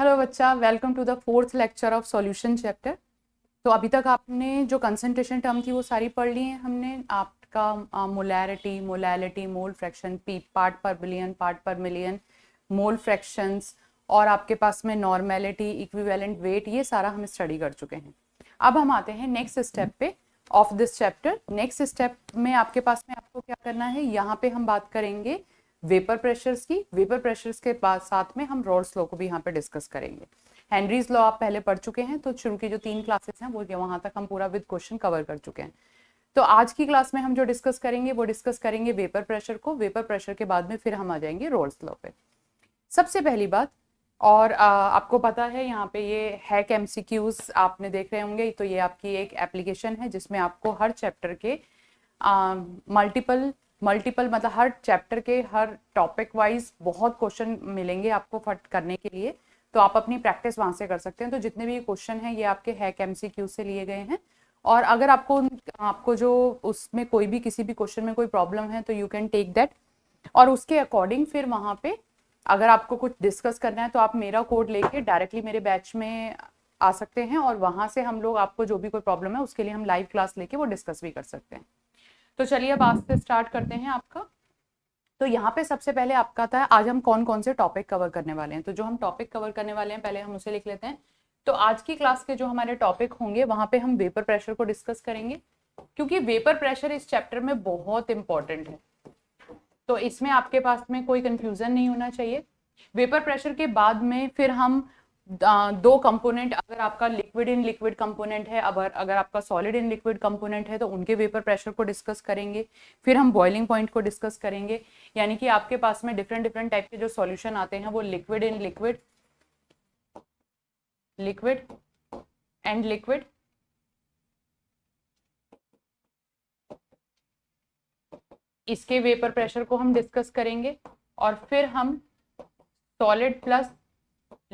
Hello बच्चा, welcome to the fourth lecture of solution chapter. तो अभी तक आपने जो कंसंट्रेशन टर्म थी वो सारी पढ़ ली है हमने। आपका molarity, molality, mole fraction, P part पर बिलियन, पार्ट पर मिलियन, मोल फ्रैक्शंस और आपके पास में नॉर्मेलिटी, इक्विवेलेंट वेट, ये सारा हम स्टडी कर चुके हैं। अब हम आते हैं नेक्स्ट स्टेप पे of this chapter. Next step में आपके पास में आपको क्या करना है, यहाँ पे हम बात करेंगे वेपर प्रेशर्स की। वेपर प्रेशर्स के बाद साथ में हम रॉल्स लॉ को भी यहाँ पे डिस्कस करेंगे। हेनरीज लॉ आप पहले पढ़ चुके हैं, तो शुरू की जो 3 क्लासेस हैं वो वहां तक हम पूरा विद क्वेश्चन कवर कर चुके हैं। तो आज की क्लास में हम जो डिस्कस करेंगे वो डिस्कस करेंगे वेपर प्रेशर को। वेपर प्रेशर के बाद में फिर हम आ जाएंगे रॉल्स लॉ पे। सबसे पहली बात, और आपको पता है यहाँ पे ये हैक एमसीक्यूज आपने देख रहे होंगे, तो ये आपकी एक एप्लीकेशन है जिसमें आपको हर चैप्टर के मल्टीपल मतलब हर चैप्टर के हर टॉपिक वाइज बहुत क्वेश्चन मिलेंगे आपको फट करने के लिए। तो आप अपनी प्रैक्टिस वहां से कर सकते हैं। तो जितने भी क्वेश्चन हैं ये आपके हैक एमसीक्यू से लिए गए हैं, और अगर आपको जो उसमें कोई भी किसी भी क्वेश्चन में कोई प्रॉब्लम है तो यू कैन टेक दैट, और उसके अकॉर्डिंग फिर वहां पे अगर आपको कुछ डिस्कस करना है तो आप मेरा कोड लेके डायरेक्टली मेरे बैच में आ सकते हैं, और वहां से हम लोग आपको जो भी कोई प्रॉब्लम है उसके लिए हम लाइव क्लास लेके वो डिस्कस भी कर सकते हैं। तो चलिए अब आज से स्टार्ट करते हैं आपका। तो यहाँ पे सबसे पहले आपका था आज हम कौन कौन से टॉपिक कवर करने वाले हैं। तो जो हम टॉपिक कवर करने वाले हैं पहले हम उसे लिख लेते हैं। तो आज की क्लास के जो हमारे टॉपिक होंगे वहां पे हम वेपर प्रेशर को डिस्कस करेंगे, क्योंकि वेपर प्रेशर इस चैप्टर में बहुत इंपॉर्टेंट है। तो इसमें आपके पास में कोई कंफ्यूजन नहीं होना चाहिए। वेपर प्रेशर के बाद में फिर हम दो कंपोनेंट, अगर आपका लिक्विड इन लिक्विड कंपोनेंट है, अगर आपका सॉलिड इन लिक्विड कंपोनेंट है तो उनके वेपर प्रेशर को डिस्कस करेंगे। फिर हम बॉइलिंग पॉइंट को डिस्कस करेंगे, यानी कि आपके पास में डिफरेंट डिफरेंट टाइप के जो सॉल्यूशन आते हैं वो liquid in liquid, liquid and liquid, इसके वेपर प्रेशर को हम डिस्कस करेंगे। और फिर हम सॉलिड प्लस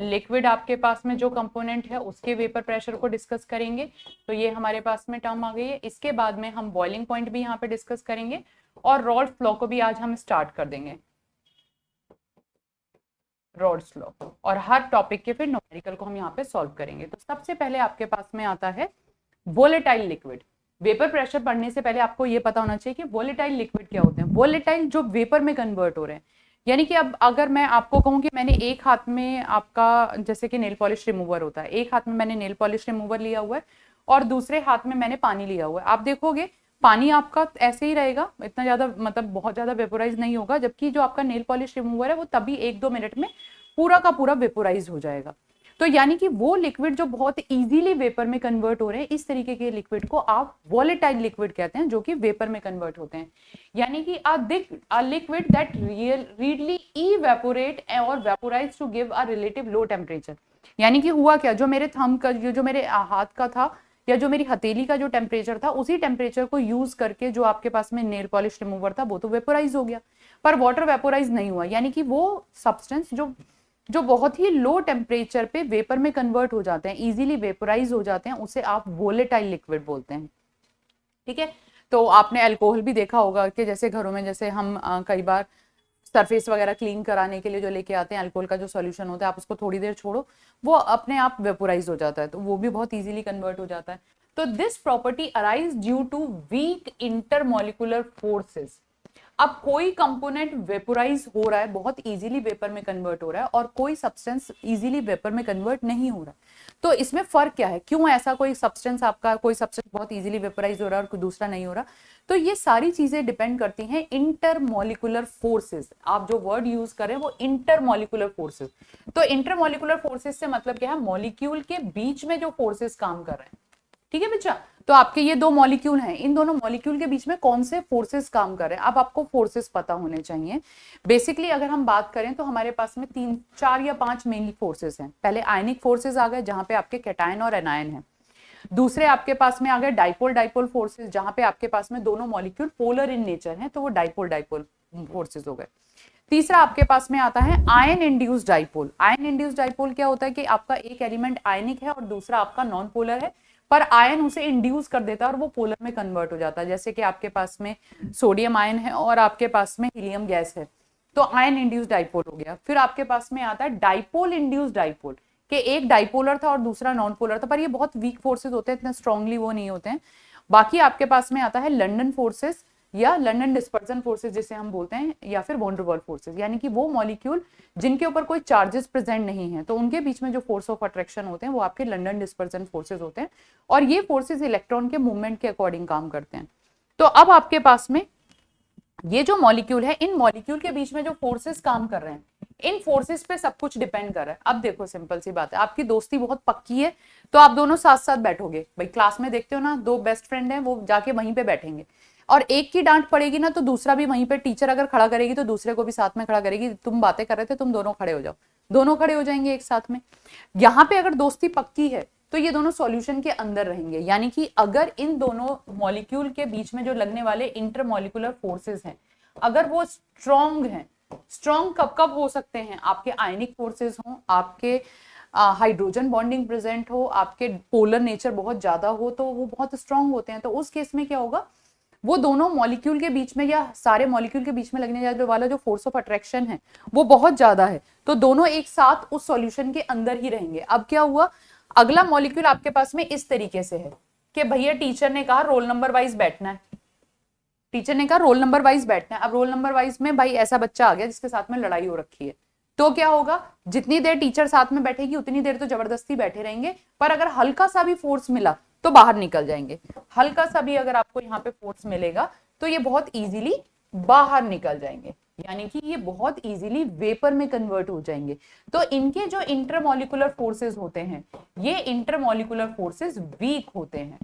लिक्विड आपके पास में जो कंपोनेंट है उसके वेपर प्रेशर को डिस्कस करेंगे। तो ये हमारे पास में टर्म आ गई है। इसके बाद में हम बॉइलिंग पॉइंट भी यहाँ पे डिस्कस करेंगे, और रॉल्स लॉ को भी आज हम स्टार्ट कर देंगे, रॉल्स लॉ, और हर टॉपिक के फिर न्यूमेरिकल को हम यहाँ पे सॉल्व करेंगे। तो सबसे पहले आपके पास में आता है वोलेटाइल लिक्विड। वेपर प्रेशर पढ़ने से पहले आपको ये पता होना चाहिए कि वोलेटाइल लिक्विड क्या होते हैं। वोलेटाइल जो वेपर में कन्वर्ट हो रहे हैं, यानी कि अब अगर मैं आपको कहूं कि मैंने एक हाथ में आपका, जैसे कि नेल पॉलिश रिमूवर होता है, एक हाथ में मैंने नेल पॉलिश रिमूवर लिया हुआ है और दूसरे हाथ में मैंने पानी लिया हुआ है, आप देखोगे पानी आपका ऐसे ही रहेगा, इतना ज्यादा मतलब बहुत ज्यादा वेपोराइज नहीं होगा, जबकि जो आपका नेल पॉलिश रिमूवर है वो तभी 1-2 मिनट में पूरा का पूरा वेपोराइज हो जाएगा। तो यानी कि वो लिक्विड जो बहुत इजीली वेपर में कन्वर्ट हो रहे हैं, इस तरीके के लिक्विड को आप वोलेटाइल लिक्विड कहते हैं, जो कि वेपर में कन्वर्ट होते हैं। यानी कि a liquid that readily evaporate or vaporize to give a relative low temperature। यानी कि हुआ क्या, जो मेरे थंब का, जो मेरे हाथ का था या जो मेरी हथेली का जो टेम्परेचर था, उसी टेम्परेचर को यूज करके जो आपके पास में नेल पॉलिश रिमूवर था वो तो वेपोराइज हो गया, पर वाटर वेपोराइज नहीं हुआ। यानी कि वो सब्सटेंस जो बहुत ही लो टेम्परेचर पे वेपर में कन्वर्ट हो जाते हैं, इजीली वेपोराइज हो जाते हैं, उसे आप वोलेटाइल लिक्विड बोलते हैं। ठीक है। तो आपने अल्कोहल भी देखा होगा कि जैसे घरों में, जैसे हम कई बार सरफेस वगैरह क्लीन कराने के लिए जो लेके आते हैं अल्कोहल का जो सॉल्यूशन होता है, आप उसको थोड़ी देर छोड़ो वो अपने आप वेपोराइज हो जाता है, तो वो भी बहुत इजीली कन्वर्ट हो जाता है। तो this property arise due to weak intermolecular forces. अब कोई कंपोनेंट वेपोराइज हो रहा है, बहुत इजीली वेपर में कन्वर्ट हो रहा है, और कोई सब्सटेंस इजीली वेपर में कन्वर्ट नहीं हो रहा है। तो इसमें फर्क क्या है, क्यों ऐसा कोई सब्सटेंस बहुत इजीली वेपोराइज हो रहा है और कोई दूसरा नहीं हो रहा। तो ये सारी चीजें डिपेंड करती हैं इंटरमोलिकुलर फोर्सेस। आप जो वर्ड यूज कर रहे हैं वो इंटरमोलिकुलर फोर्सेस। तो इंटरमोलिकुलर फोर्सेस से मतलब क्या है, मॉलिक्यूल के बीच में जो फोर्सेस काम कर रहे हैं। ठीक है बच्चा। तो आपके ये 2 मॉलिक्यूल हैं, इन दोनों मॉलिक्यूल के बीच में कौन से फोर्सेस काम कर रहे हैं, अब आपको फोर्सेस पता होने चाहिए। बेसिकली अगर हम बात करें तो हमारे पास में 3, 4 या 5 मेन फोर्सेस हैं। पहले आयनिक फोर्सेस आ गए, जहां पे आपके कैटायन और एनायन है। दूसरे आपके पास में आ गए डाइपोल डाइपोल फोर्सेस, जहां पे आपके पास में दोनों मॉलिक्यूल पोलर इन नेचर हैं, तो वो डाइपोल डाइपोल फोर्सेस हो गए। तीसरा आपके पास में आता है ion induced dipole. Ion induced dipole क्या होता है कि आपका एक एलिमेंट आयनिक है और दूसरा आपका नॉन पोलर है, पर आयन उसे इंड्यूस कर देता है और वो पोलर में कन्वर्ट हो जाता है। जैसे कि आपके पास में सोडियम आयन है और आपके पास में हीलियम गैस है, तो आयन इंड्यूस्ड डाइपोल हो गया। फिर आपके पास में आता है डाइपोल इंड्यूस्ड डाइपोल। कि एक डाइपोलर था और दूसरा नॉन पोलर था, पर ये बहुत वीक फोर्सेस होते हैं, इतने स्ट्रांगली वो नहीं होते हैं। बाकी आपके पास में आता है लंदन फोर्सेस या लंदन डिस्पर्जन फोर्सेस जिसे हम बोलते हैं, या फिर वॉन डेर वाल्स फोर्सेस, यानी कि वो मॉलिक्यूल जिनके ऊपर कोई चार्जेस प्रेजेंट नहीं है, तो उनके बीच में जो फोर्स ऑफ अट्रैक्शन होते हैं वो आपके लंदन डिस्पर्जन फोर्सेस होते हैं, और ये फोर्सेस इलेक्ट्रॉन के मूवमेंट के अकॉर्डिंग काम करते हैं। तो अब आपके पास में ये जो मॉलिक्यूल है, इन मॉलिक्यूल के बीच में जो फोर्सेस काम कर रहे हैं, इन फोर्सेस पे सब कुछ डिपेंड कर रहा है। अब देखो सिंपल सी बात है, आपकी दोस्ती बहुत पक्की है तो आप दोनों साथ साथ बैठोगे। भाई क्लास में देखते हो ना, दो बेस्ट फ्रेंड हैं, वो जाके वहीं पे बैठेंगे, और एक की डांट पड़ेगी ना तो दूसरा भी वहीं पे, टीचर अगर खड़ा करेगी तो दूसरे को भी साथ में खड़ा करेगी। तुम बातें कर रहे थे, तुम दोनों खड़े हो जाओ, दोनों खड़े हो जाएंगे एक साथ में। यहाँ पे अगर दोस्ती पक्की है तो ये दोनों सॉल्यूशन के अंदर रहेंगे, यानी कि अगर इन दोनों मॉलिक्यूल के बीच में जो लगने वाले इंटरमॉलिक्यूलर फोर्सेस हैं, अगर वो स्ट्रॉन्ग हैं, स्ट्रॉन्ग कब कब हो सकते हैं, आपके आयनिक फोर्सेस हो, आपके हाइड्रोजन बॉन्डिंग प्रेजेंट हो, आपके पोलर नेचर बहुत ज्यादा हो, तो वो बहुत स्ट्रॉन्ग होते हैं। तो उस केस में क्या होगा, वो दोनों मॉलिक्यूल के बीच में या सारे मॉलिक्यूल के बीच में लगने वाला जो फोर्स ऑफ अट्रैक्शन है वो बहुत ज्यादा है, तो दोनों एक साथ उस सॉल्यूशन के अंदर ही रहेंगे। अब क्या हुआ, अगला मॉलिक्यूल आपके पास में इस तरीके से है कि भैया टीचर ने कहा रोल नंबर वाइज बैठना है, टीचर ने कहा रोल नंबर वाइज बैठना है। अब रोल नंबर वाइज में भाई ऐसा बच्चा आ गया जिसके साथ में लड़ाई हो रखी है, तो क्या होगा, जितनी देर टीचर साथ में बैठेगी उतनी देर तो जबरदस्ती बैठे रहेंगे, पर अगर हल्का सा भी फोर्स मिला तो बाहर निकल जाएंगे। हल्का सा भी अगर आपको यहाँ पे फोर्स मिलेगा तो ये बहुत इजीली बाहर निकल जाएंगे, यानी कि ये बहुत इजीली वेपर में कन्वर्ट हो जाएंगे। तो इनके जो इंटरमॉलिक्यूलर फोर्सेस होते हैं, ये इंटरमॉलिक्यूलर फोर्सेस वीक होते हैं,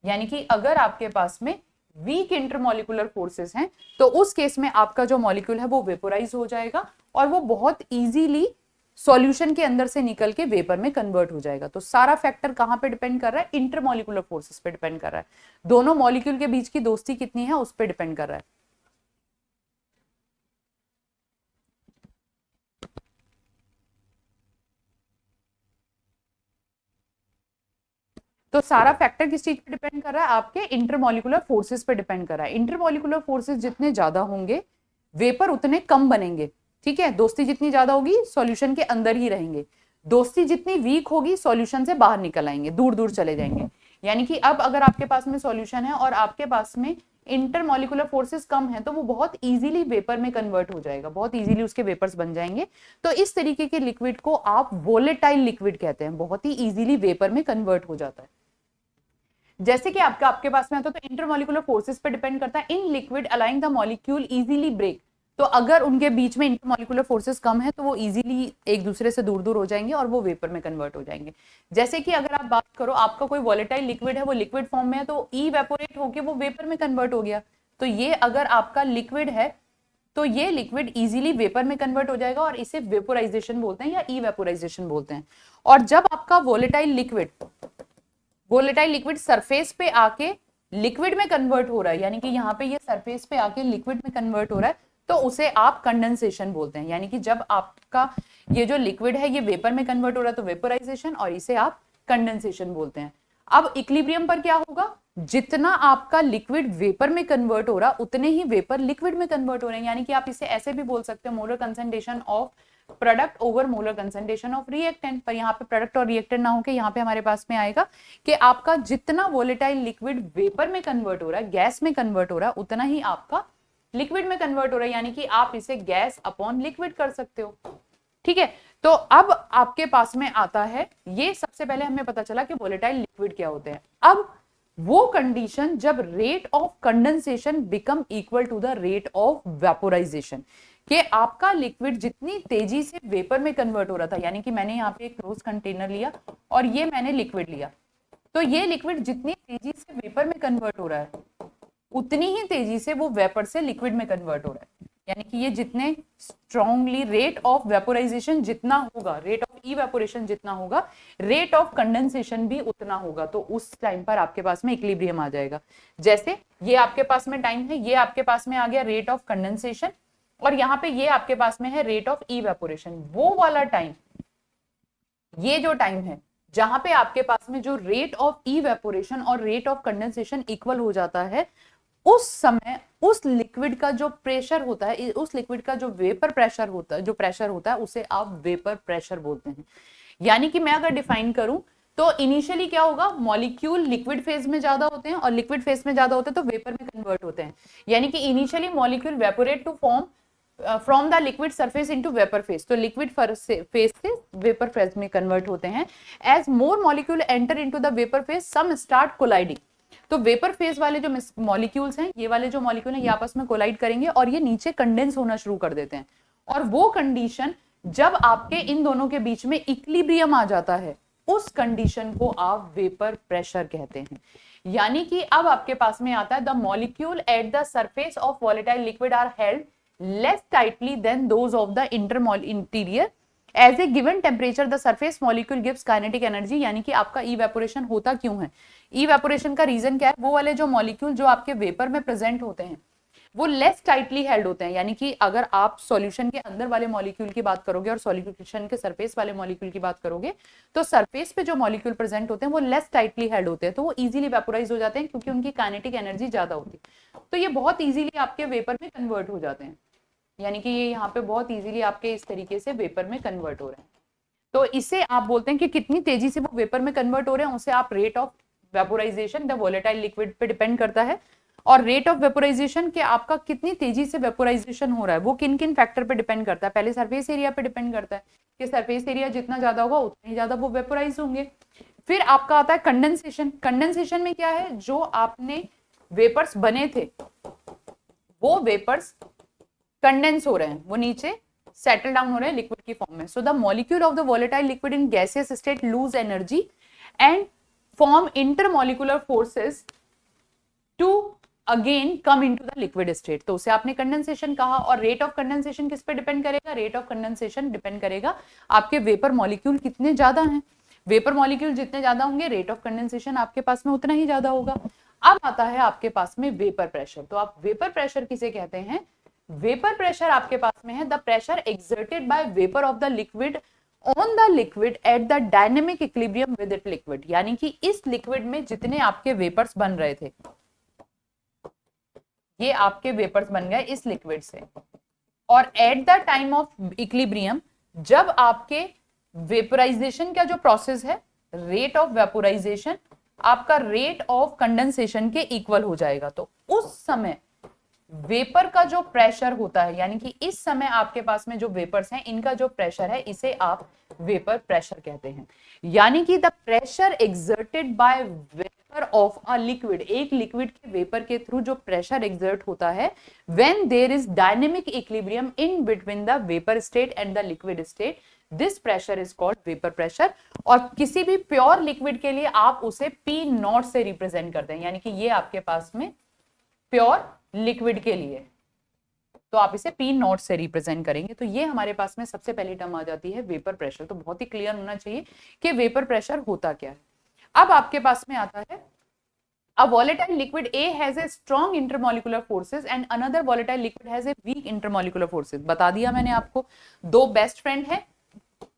यानी कि अगर आपके पास में वीक इंटरमॉलिक्यूलर फोर्सेस हैं तो उस केस में आपका जो मॉलिक्यूल है वो वेपोराइज हो जाएगा और वो बहुत इजीली सॉल्यूशन के अंदर से निकल के वेपर में कन्वर्ट हो जाएगा। तो सारा फैक्टर कहां पे डिपेंड कर रहा है, इंटरमॉलिक्यूलर फोर्सेस पे डिपेंड कर रहा है, दोनों मॉलिक्यूल के बीच की दोस्ती कितनी है उस पर डिपेंड कर रहा है। तो सारा फैक्टर किस चीज पे डिपेंड कर रहा है, आपके इंटरमॉलिक्यूलर फोर्सेस पे डिपेंड कर रहा है। इंटरमॉलिक्यूलर फोर्सेस जितने ज्यादा होंगे वेपर उतने कम बनेंगे, ठीक है। दोस्ती जितनी ज्यादा होगी सॉल्यूशन के अंदर ही रहेंगे, दोस्ती जितनी वीक होगी सॉल्यूशन से बाहर निकल आएंगे, दूर दूर चले जाएंगे। यानी कि अब अगर आपके पास में सॉल्यूशन है और आपके पास में इंटरमॉलिक्यूलर फोर्सेस कम है तो वो बहुत इजीली वेपर में कन्वर्ट हो जाएगा, बहुत इजीली उसके वेपर्स बन जाएंगे। तो इस तरीके के लिक्विड को आप वोलेटाइल लिक्विड कहते हैं, बहुत ही इजीली वेपर में कन्वर्ट हो जाता है। जैसे कि आपके पास में आता है तो इंटरमॉलिक्यूलर फोर्सेस पे डिपेंड करता है। In liquid aligning the molecule easily break, तो अगर उनके बीच में इंटरमॉलिक्यूलर फोर्सेस कम है तो वो इजीली एक दूसरे से दूर दूर हो जाएंगे और वो वेपर में कन्वर्ट हो जाएंगे। जैसे कि अगर आप बात करो, आपका कोई वॉलेटाइल लिक्विड है, वो लिक्विड फॉर्म में है तो इवेपोरेट होके वो वेपर में कन्वर्ट हो गया। तो ये अगर आपका लिक्विड है तो ये लिक्विड इजीली वेपर में कन्वर्ट हो जाएगा और इसे वेपोराइजेशन बोलते हैं या इवेपोराइजेशन बोलते हैं। और जब आपका वॉलेटाइल लिक्विड सरफेस पे आके लिक्विड में कन्वर्ट हो रहा है, यानी कि यहाँ पे ये सरफेस पे आके लिक्विड में कन्वर्ट हो रहा है, तो उसे आप कंडेंसेशन बोलते हैं। यानी कि जब आपका ये जो लिक्विड है ये वेपर में कन्वर्ट हो रहा है तो वेपोराइजेशन, और इसे आप कंडेंसेशन बोलते हैं। अब इक्विलिब्रियम पर क्या होगा, जितना आपका लिक्विड वेपर में कन्वर्ट हो रहा उतने ही वेपर लिक्विड में कन्वर्ट हो रहे हैं। यानी कि आप इसे ऐसे भी बोल सकते हो, molar concentration of product over molar concentration of reactant. पर यहाँ पे प्रोडक्ट और रिएक्टेंट ना होके यहाँ पे हमारे पास में आएगा कि आपका जितना वोलेटाइल लिक्विड वेपर में कन्वर्ट हो रहा है, गैस में कन्वर्ट हो रहा है, उतना ही आपका लिक्विड में कन्वर्ट हो रहा है। यानी कि आप इसे गैस अपॉन लिक्विड कर सकते हो, ठीक है। तो अब आपके पास में आता है, ये सबसे पहले हमें पता चला कि वोलेटाइल लिक्विड क्या होते हैं। अब वो कंडीशन जब rate of condensation become equal to the rate of vaporisation, कि आपका लिक्विड जितनी तेजी से वेपर में कन्वर्ट हो रहा था, यानी कि मैंने यहाँ पे एक क्लोज कंटेनर लिया और ये मैंने लिक्विड लिया, तो ये लिक्विड जितनी तेजी से वेपर में कन्वर्ट हो रहा है उतनी ही तेजी से वो वेपर से लिक्विड में कन्वर्ट हो रहा है। यानी कि ये जितने स्ट्रॉन्गली रेट ऑफ वेपोराइजेशन जितना होगा, रेट ऑफ इवेपोरेशन जितना होगा, रेट ऑफ कंडेंसेशन भी उतना होगा। तो उस टाइम पर आपके पास में इक्विलिब्रियम आ जाएगा। जैसे ये आपके पास में टाइम है, ये आपके पास में आ गया रेट ऑफ कंडेंसेशन, और यहाँ पे ये आपके पास में है रेट ऑफ इवेपोरेशन। वो वाला टाइम, ये जो टाइम है जहां पे आपके पास में जो रेट ऑफ इवेपोरेशन और रेट ऑफ कंडेंसेशन इक्वल हो जाता है, उस समय उस लिक्विड का जो प्रेशर होता है, उस लिक्विड का जो वेपर प्रेशर होता है, जो प्रेशर होता है उसे आप वेपर प्रेशर बोलते हैं। यानी कि मैं अगर डिफाइन करूं तो इनिशियली क्या होगा, मॉलिक्यूल लिक्विड फेज में ज्यादा होते हैं और लिक्विड फेज में ज्यादा होते हैं तो वेपर में कन्वर्ट होते हैं। यानी कि initially molecule evaporate to form from the liquid surface into vapour phase, तो लिक्विड फेज से वेपर फेज में कन्वर्ट होते हैं। As more molecule enter into the vapour phase some start colliding, तो वेपर फेज वाले जो मॉलिक्यूल्स हैं, ये वाले जो मॉलिक्यूल हैं ये आपस में कोलाइड करेंगे और ये नीचे कंडेंस होना शुरू कर देते हैं। और वो कंडीशन जब आपके इन दोनों के बीच में इक्विलिब्रियम आ जाता है, उस कंडीशन को आप वेपर प्रेशर कहते हैं। यानी कि अब आपके पास में आता है the molecule at the surface of volatile liquid are held less tightly than those of the interior as a given temperature the surface molecule gives kinetic energy। यानी कि आपका इवेपोरेशन होता क्यों है, इवेपोरेशन का रीजन क्या है, वो वाले जो मॉलिक्यूल जो आपके वेपर में प्रेजेंट होते हैं वो लेस टाइटली हेल्ड होते हैं। यानी कि अगर आप सॉल्यूशन के अंदर वाले मॉलिक्यूल की बात करोगे और सॉल्यूशन के सरफेस वाले मॉलिक्यूल की बात करोगे तो सरफेस पे जो मॉलिक्यूल प्रेजेंट होते हैं वो लेस टाइटली हेल्ड होते हैं, तो वो इजीली वेपोराइज हो जाते हैं क्योंकि उनकी काइनेटिक एनर्जी ज्यादा होती है, तो ये बहुत इजीली आपके वेपर में कन्वर्ट हो जाते हैं। यानी कि ये यहाँ पे बहुत इजीली आपके इस तरीके से वेपर में कन्वर्ट हो रहे हैं। तो इसे आप बोलते हैं कि कितनी तेजी से वो वेपर में कन्वर्ट हो रहे हैं, उसे आप rate of vaporisation the volatile liquid पे डिपेंड करता है। और रेट ऑफ वेपोराइजेशन के आपका कितनी तेजी से वेपोराइजेशन हो रहा है वो किन किन फैक्टर पे डिपेंड करता है, पहले सरफेस एरिया पे डिपेंड करता है कि सरफेस एरिया जितना ज्यादा होगा उतने ही ज्यादा वो वेपोराइज होंगे। फिर आपका आता है कंडेंसेशन। कंडेंसेशन में क्या है, जो आपने वेपर्स बने थे वो वेपर्स कंडेंस हो रहे हैं, वो नीचे सेटल डाउन हो रहे हैं लिक्विड की फॉर्म में। So the molecule of the volatile liquid in gaseous state lose energy and form intermolecular forces to again come into the liquid state, तो उसे आपने कंडेंसेशन कहा। और रेट ऑफ कंडेंसेशन किस पे डिपेंड करेगा, रेट ऑफ कंडेंसेशन डिपेंड करेगा आपके वेपर मॉलिक्यूल कितने ज्यादा हैं, वेपर मॉलिक्यूल जितने ज्यादा होंगे रेट ऑफ कंडेंसेशन आपके पास में उतना ही ज्यादा होगा। अब आता है आपके पास में वेपर प्रेशर। तो आप वेपर प्रेशर किसे कहते हैं, वेपर प्रेशर आपके पास में है the pressure exerted by vapour of the liquid on the liquid at the dynamic equilibrium with it liquid. यानी कि इस लिक्विड में जितने आपके वेपर्स बन रहे थे, ये आपके वेपर्स बन गए इस लिक्विड से, और at the time of equilibrium जब आपके वेपोराइजेशन का जो प्रोसेस है, रेट ऑफ वेपोराइजेशन आपका रेट ऑफ कंडेंसेशन के इक्वल हो जाएगा, तो उस समय वेपर का जो प्रेशर होता है, यानी कि इस समय आपके पास में जो वेपर्स हैं इनका जो प्रेशर है इसे आप वेपर प्रेशर कहते हैं। यानी कि the pressure exerted by vapour of a liquid, एक लिक्विड के वेपर के थ्रू जो प्रेशर एक्सर्ट होता है when there is dynamic equilibrium in between the vapour state and the liquid state, this pressure is called vapour pressure. और किसी भी pure liquid के लिए आप उसे P नॉट से रिप्रेजेंट करते हैं, यानी कि ये आपके पास में प्योर लिक्विड के लिए, तो आप इसे P नॉट से रिप्रेजेंट करेंगे। तो ये हमारे पास में सबसे पहली टर्म आ जाती है वेपर प्रेशर। तो बहुत ही क्लियर होना चाहिए कि वेपर प्रेशर होता क्या है। अब आपके पास में आता है a volatile liquid A has a strong intermolecular forces and another volatile liquid has a weak intermolecular forces। बता दिया मैंने आपको, दो बेस्ट फ्रेंड है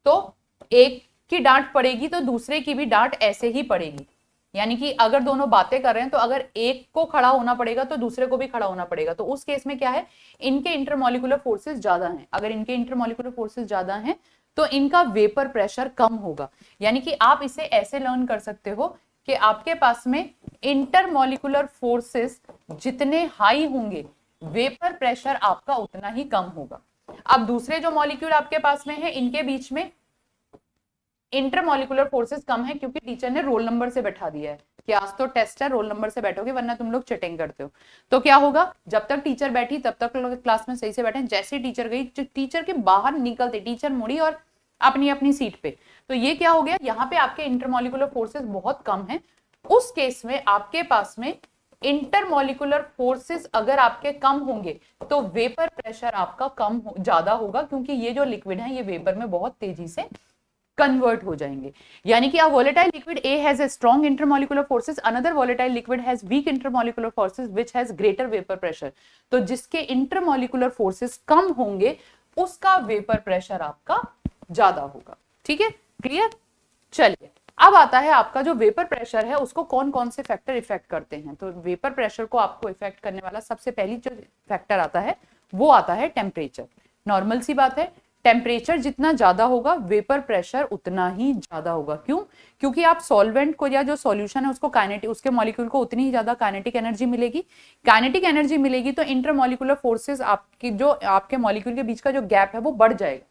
तो एक की डांट पड़ेगी तो दूसरे की भी डांट ऐसे ही पड़ेगी। यानी कि अगर दोनों बातें कर रहे हैं तो अगर एक को खड़ा होना पड़ेगा तो दूसरे को भी खड़ा होना पड़ेगा। तो उस केस में क्या है, इनके इंटरमॉलिक्यूलर फोर्सेस ज्यादा हैं। अगर इनके इंटरमॉलिक्यूलर फोर्सेस ज्यादा हैं तो इनका वेपर प्रेशर कम होगा। यानी कि आप इसे ऐसे लर्न कर सकते हो कि आपके पास में इंटरमॉलिक्यूलर फोर्सेस जितने हाई होंगे वेपर प्रेशर आपका उतना ही कम होगा। अब दूसरे जो मॉलिक्यूल आपके पास में है इनके बीच में इंटरमॉलिक्यूलर फोर्सेस कम है क्योंकि टीचर ने रोल नंबर से बैठा दिया है कि आज तो टेस्ट है, रोल नंबर से बैठोगे वरना तुम लोग चीटिंग करते हो। तो क्या होगा, जब तक टीचर बैठी तब तक लोग क्लास में सही से बैठे, जैसे टीचर गई टीचर के बाहर निकलते टीचर मुड़ी और अपनी अपनी सीट पे, तो ये क्या हो गया, यहाँ पे आपके इंटरमॉलिक्यूलर फोर्सेस बहुत कम है। उस केस में आपके पास में इंटरमॉलिक्यूलर फोर्सेस अगर आपके कम होंगे तो वेपर प्रेशर आपका कम ज्यादा होगा, क्योंकि ये जो लिक्विड है ये वेपर में बहुत तेजी से कन्वर्ट हो जाएंगे। यानी कि a volatile liquid A has a strong intermolecular forces, another volatile liquid has weak intermolecular forces which has greater vapor pressure। तो जिसके इंटरमॉलिक्यूलर फोर्सेस कम होंगे उसका वेपर प्रेशर आपका ज्यादा होगा। ठीक है, क्लियर। चलिए अब आता है आपका जो वेपर प्रेशर है उसको कौन कौन से फैक्टर इफेक्ट करते हैं। तो वेपर प्रेशर को आपको इफेक्ट करने वाला सबसे पहली जो फैक्टर आता है वो आता है टेम्परेचर। नॉर्मल सी बात है, टेम्परेचर जितना ज्यादा होगा वेपर प्रेशर उतना ही ज्यादा होगा। क्यों? क्योंकि आप सॉल्वेंट को या जो सॉल्यूशन है उसको काइनेटिक, उसके मॉलिक्यूल को उतनी ही ज्यादा काइनेटिक एनर्जी मिलेगी। काइनेटिक एनर्जी मिलेगी तो इंटरमॉलिक्यूलर फोर्सेस, आपकी जो आपके मॉलिक्यूल के बीच का जो गैप है वो बढ़ जाएगा,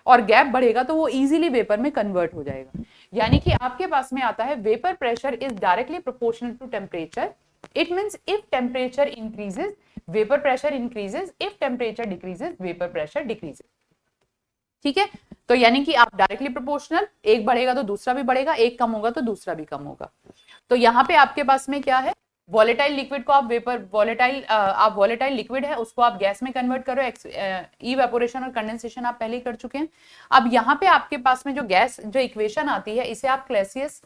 और गैप बढ़ेगा तो वो इजीली वेपर में कन्वर्ट हो जाएगा। यानी कि आपके पास में आता है vapour pressure is directly proportional to temperature. It means if temperature increases vapour pressure increases, if temperature decreases vapour pressure decreases. ठीक है, तो यानी कि आप डायरेक्टली प्रोपोर्शनल, एक बढ़ेगा तो दूसरा भी बढ़ेगा, एक कम होगा तो दूसरा भी कम होगा। तो यहाँ पे आपके पास में क्या है, वॉलेटाइल लिक्विड को आप वॉलेटाइल लिक्विड है उसको आप गैस में कन्वर्ट करो। इवेपोरेशन और कंडेंसेशन आप पहले ही कर चुके हैं। अब यहाँ पे आपके पास में जो गैस जो इक्वेशन आती है इसे आप क्लैसियस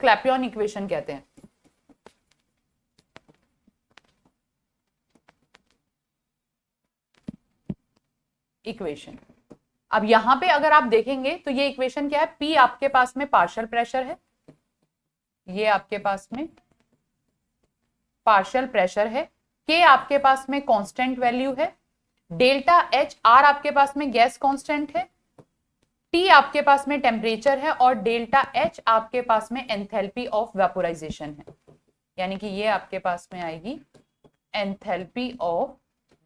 क्लैपियन इक्वेशन कहते हैं। इक्वेशन, अब यहां पे अगर आप देखेंगे तो ये इक्वेशन क्या है, P आपके पास में पार्शियल प्रेशर है, ये आपके पास में पार्शियल प्रेशर है, K आपके पास में कांस्टेंट वैल्यू है, डेल्टा H R आपके पास में गैस कांस्टेंट है, T आपके पास में टेम्परेचर है, और डेल्टा H आपके पास में एंथैल्पी ऑफ वेपोराइजेशन है। यानी कि ये आपके पास में आएगी एंथैल्पी ऑफ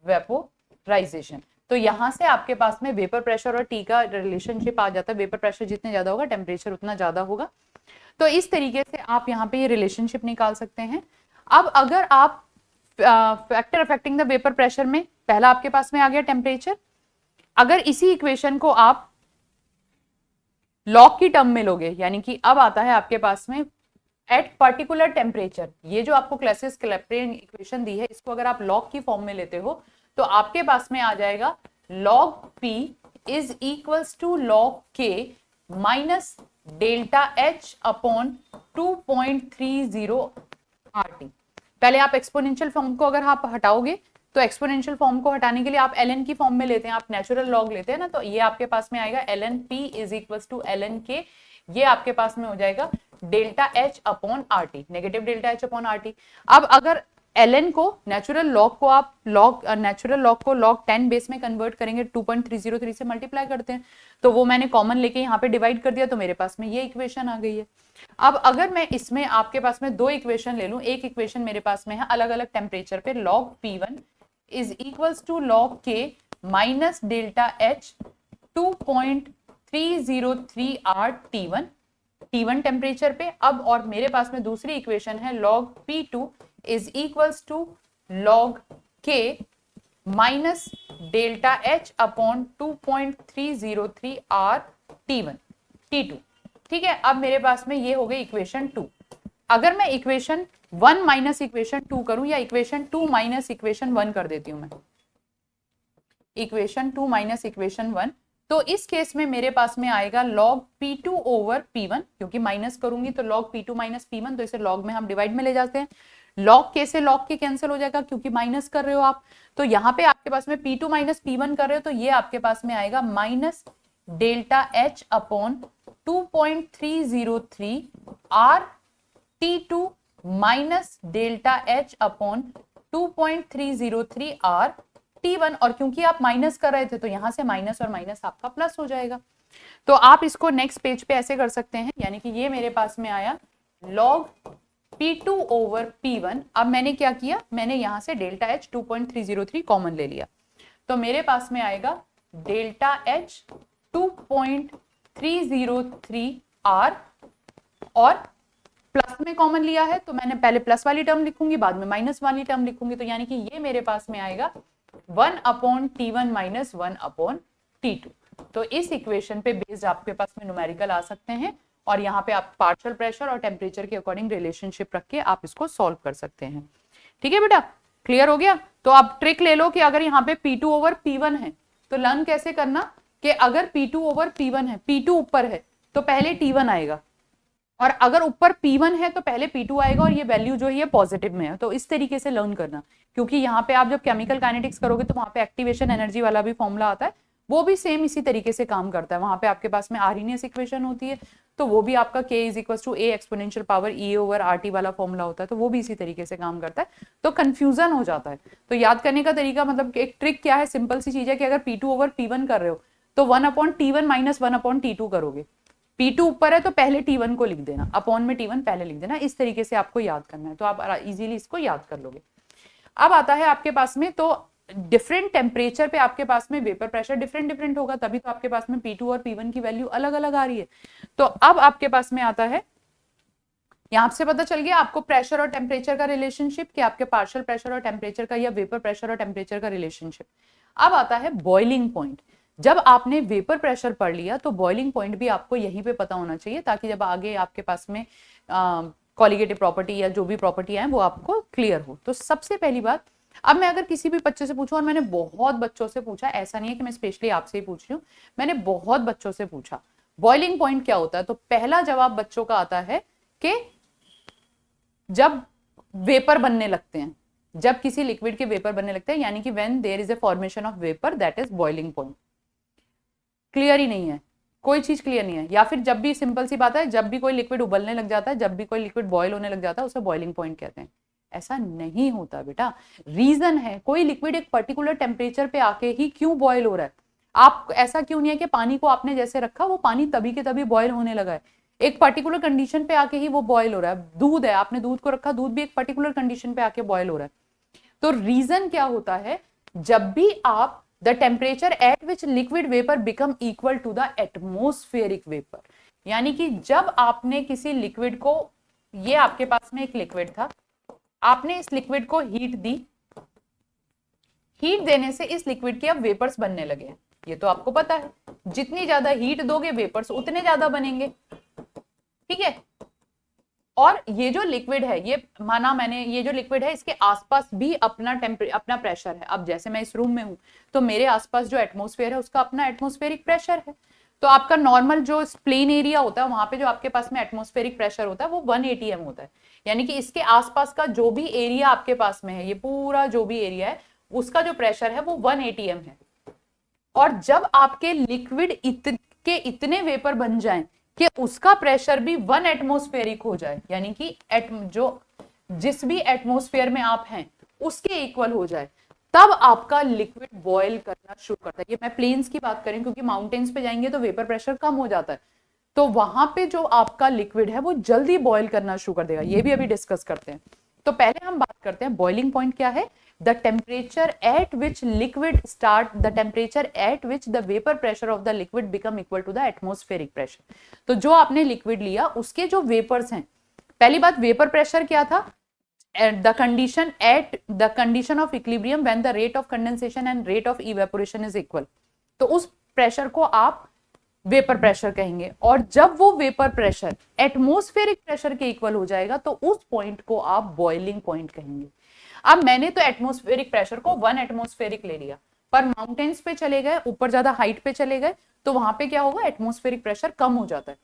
वेपोराइजेशन। तो यहां से आपके पास में वेपर प्रेशर और टी का रिलेशनशिप आ जाता है। वेपर प्रेशर जितने ज्यादा होगा टेम्परेचर उतना ज्यादा होगा। तो इस तरीके से आप यहाँ पे ये रिलेशनशिप निकाल सकते हैं। अब अगर आप factor affecting the vapour pressure में, पहला आपके पास में आ गया टेम्परेचर, अगर इसी इक्वेशन को आप लॉग की टर्म में लोगे, यानी कि अब आता है आपके पास में एट पर्टिकुलर टेम्परेचर, ये जो आपको क्लैसियस क्लैपियन इक्वेशन दी है इसको अगर आप लॉग की फॉर्म में लेते हो तो आपके पास में आ जाएगा log P is equals to log K minus delta H upon 2.30 RT। पहले आप एक्सपोनेंशियल फॉर्म को अगर आप हटाओगे तो एक्सपोनेंशियल फॉर्म को हटाने के लिए आप ln की फॉर्म में लेते हैं, आप नेचुरल लॉग लेते हैं ना, तो ये आपके पास में आएगा ln P is equals to ln K, ये आपके पास में हो जाएगा delta H upon RT, negative delta H upon RT। अब अगर ln को नेचुरल लॉग को आप नेचुरल लॉग को log 10 बेस में कन्वर्ट करेंगे, 2.303 से मल्टीप्लाई करते हैं, तो वो मैंने कॉमन लेके यहाँ पे डिवाइड कर दिया तो मेरे पास में ये इक्वेशन आ गई है। अब अगर मैं इसमें आपके पास में दो इक्वेशन ले लूं, एक इक्वेशन मेरे पास में है अलग अलग टेम्परेचर पे, log P1 is equals to log K minus delta H 2.303 R T1 temperature पे। अब और मेरे पास में दूसरी इक्वेशन है log P2 is equals to log K minus delta H upon 2.303 R T2। ठीक है, अब मेरे पास में ये हो गई इक्वेशन 2। अगर मैं इक्वेशन 1 माइनस इक्वेशन 2 करूं या इक्वेशन 2 माइनस इक्वेशन 1 कर देती हूं मैं, इक्वेशन 2 माइनस इक्वेशन 1, तो इस केस में मेरे पास में आएगा log P2 ओवर P1, क्योंकि माइनस करूंगी तो log P2 माइनस P1, तो इसे log में हम डिवाइड में ले जाते हैं। log K से log K कैंसिल हो जाएगा क्योंकि माइनस कर रहे हो आप, तो यहाँ पे आपके पास में P2 माइनस P1 कर रहे हो तो ये आपके पास में आएगा minus delta H upon 2.303 R T2 minus delta H upon 2.303 R T1, और क्योंकि आप माइनस कर रहे थे तो यहां से माइनस और माइनस आपका प्लस हो जाएगा। तो आप इसको नेक्स्ट पेज पे ऐसे कर सकते हैं, यानी कि ये मेरे पास में आया log P2 ओवर P1। अब मैंने क्या किया, मैंने यहां से डेल्टा H 2.303 कॉमन ले लिया, तो मेरे पास में आएगा डेल्टा H 2.303 R, और प्लस में कॉमन लिया है तो मैंने पहले प्लस वाली टर्म लिखूंगी बाद में माइनस वाली टर्म लिखूंगी, तो यानी कि ये मेरे पास में आएगा 1 upon T1 minus 1 upon T2। तो इस इक्वेशन पे बेस्ड आपके पास में न्यूमेरिकल आ सकते हैं, और यहाँ पे आप पार्शियल प्रेशर और टेम्परेचर के अकॉर्डिंग रिलेशनशिप रख के आप इसको सॉल्व कर सकते हैं। ठीक है बेटा, क्लियर हो गया? तो आप ट्रिक ले लो कि अगर यहाँ पे P2 ओवर P1 है तो लर्न कैसे करना कि अगर P2 ओवर P1 है, P2 ऊपर है तो पहले T1 आएगा, और अगर ऊपर P1 है तो पहले P2 आएगा, और ये वैल्यू जो है ये पॉजिटिव में है। तो इस तरीके से लर्न करना, क्योंकि यहाँ पे आप जब केमिकल काइनेटिक्स करोगे तो वहां पे एक्टिवेशन एनर्जी वाला भी फॉर्मूला आता है, वो भी सेम इसी तरीके से काम करता है। वहां पे आपके पास में आर्हीनियस इक्वेशन होती है, तो वो भी आपका k is equal to a exponential power e over R T वाला फॉर्मूला होता है, तो वो भी इसी तरीके से काम करता है, तो कंफ्यूजन हो जाता है। तो याद करने का तरीका मतलब एक ट्रिक क्या है, सिंपल सी चीज है कि अगर P2 ओवर P1 कर रहे हो तो 1/T1 माइनस 1/T2 करोगे, P2 ऊपर है तो पहले T1 को लिख देना, अपॉन में T1 पहले लिख देना, इस तरीके से आपको याद करना है, तो आप इजीली इसको याद कर लोगे। अब आता है आपके पास में, तो डिफरेंट टेम्परेचर पे आपके पास में वेपर प्रेशर डिफरेंट होगा, तभी तो आपके पास में P2 और P1 की वैल्यू अलग अलग आ रही है। तो अब आपके पास में आता है, यहां से पता चल गया आपको प्रेशर और टेम्परेचर का रिलेशनशिप, कि आपके पार्शियल प्रेशर और टेम्परेचर का या वेपर प्रेशर और टेम्परेचर का रिलेशनशिप। अब आता है बॉइलिंग पॉइंट। जब आपने वेपर प्रेशर पढ़ लिया तो बॉइलिंग पॉइंट भी आपको यहीं पे पता होना चाहिए, ताकि जब आगे आपके पास में कॉलिगेटिव प्रॉपर्टी या जो भी प्रॉपर्टी है वो आपको क्लियर हो। तो सबसे पहली बात, अब मैं अगर किसी भी बच्चे से पूछूं, और मैंने बहुत बच्चों से पूछा, ऐसा नहीं है कि मैं स्पेशली आपसे ही पूछ रही हूँ, मैंने बहुत बच्चों से पूछा बॉइलिंग पॉइंट क्या होता है, तो पहला जवाब बच्चों का आता है कि जब वेपर बनने लगते हैं, जब किसी लिक्विड के वेपर बनने लगते हैं, यानी कि when there is a formation of vapour, that is boiling point. Clear ही नहीं है, कोई चीज क्लियर नहीं है। या फिर जब भी, सिंपल सी बात है, जब भी कोई लिक्विड उबलने लग जाता है, जब भी कोई लिक्विड बॉयल होने लग जाता है, उसे बॉइलिंग पॉइंट कहते हैं। ऐसा नहीं होता बेटा, रीजन है, कोई लिक्विड एक पर्टिकुलर टेम्परेचर पे आके ही क्यों बॉयल हो रहा है। आप ऐसा क्यों नहीं है कि पानी को आपने जैसे रखा वो पानी तभी के तभी बॉयल होने लगा है, एक पर्टिकुलर कंडीशन पे आके ही वो बॉयल हो रहा है। दूध है, आपने दूध को रखा, दूध भी एक पर्टिकुलर कंडीशन पे आके बॉयल हो रहा है। तो रीजन क्या होता है, जब भी आप the temperature at which liquid vapour become equal to the atmospheric vapour, यानी कि जब आपने किसी लिक्विड को, ये आपके पास में एक लिक्विड था, आपने इस लिक्विड को हीट दी, हीट देने से इस लिक्विड के अब वेपर्स बनने लगे, ये तो आपको पता है, जितनी ज्यादा हीट दोगे वेपर्स उतने ज्यादा बनेंगे, ठीक है। और ये जो लिक्विड है, ये माना मैंने, ये जो लिक्विड है इसके आसपास भी अपना अपना प्रेशर है। अब जैसे मैं इस रूम में हूं तो मेरे आसपास जो एटमॉस्फेयर है उसका अपना एटमॉस्फेरिक प्रेशर है। तो आपका नॉर्मल जो प्लेन एरिया होता है वहां पे जो आपके पास में एटमॉस्फेरिक प्रेशर होता है वो 1 atm होता है, यानी कि इसके आसपास का जो भी एरिया आपके पास में है, ये पूरा जो भी एरिया है उसका जो प्रेशर है वो 1 atm है। और जब आपके लिक्विड के इतने वेपर बन जाएं कि उसका प्रेशर भी 1 एटमॉस्फेरिक हो जाए, यानी कि जो जिस भी एटमॉस्फेयर में आप हैं उसके इक्वल हो जाए, तब आपका लिक्विड बॉयल करना शुरू करता है। ये मैं प्लेन्स की बात करें, क्योंकि माउंटेन्स पे जाएंगे तो वेपर प्रेशर कम हो जाता है, तो वहां पे जो आपका लिक्विड है वो जल्दी बॉयल करना शुरू कर देगा। ये भी अभी डिस्कस करते हैं। तो पहले हम बात करते हैं बॉइलिंग पॉइंट क्या है। The temperature at which liquid start, the temperature at which the vapour pressure of the liquid become equal to the atmospheric pressure. तो जो आपने लिक्विड लिया उसके जो वेपर्स हैं, पहली बात वेपर प्रेशर क्या था, the condition of equilibrium when the rate of condensation and rate of evaporation is equal, तो उस प्रेशर को आप वेपर प्रेशर कहेंगे। और जब वो वेपर प्रेशर एटमॉस्फेरिक प्रेशर के इक्वल हो जाएगा तो उस पॉइंट को आप बॉइलिंग पॉइंट कहेंगे। अब मैंने तो एटमॉस्फेरिक प्रेशर को 1 एटमॉस्फेरिक ले लिया, पर माउंटेन्स पे चले गए, ऊपर ज्यादा हाइट पे चले गए, तो वहां पे क्या होगा, एटमॉस्फेरिक प्रेशर कम हो जाता है।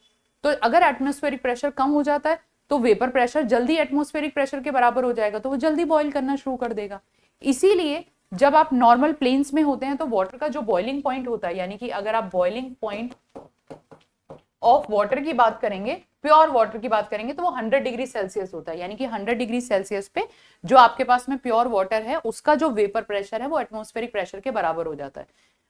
तो अगर एटमॉस्फेरिक प्रेशर कम हो जाता है तो वेपर प्रेशर जल्दी एटमॉस्फेरिक प्रेशर के बराबर हो जाएगा, तो वो जल्दी बॉईल करना शुरू कर देगा। इसीलिए जब आप नॉर्मल प्लेन्स में होते हैं तो वाटर का जो बॉइलिंग पॉइंट होता है, यानी कि अगर आप बॉइलिंग पॉइंट ऑफ वाटर की बात करेंगे, प्योर वाटर की बात करेंगे, तो वो 100 डिग्री सेल्सियस होता है, यानी कि 100 डिग्री सेल्सियस पे जो आपके पास में प्योर वाटर है उसका जो वेपर प्रेशर है वो एटमॉस्फेरिक प्रेशर के बराबर हो जाता है,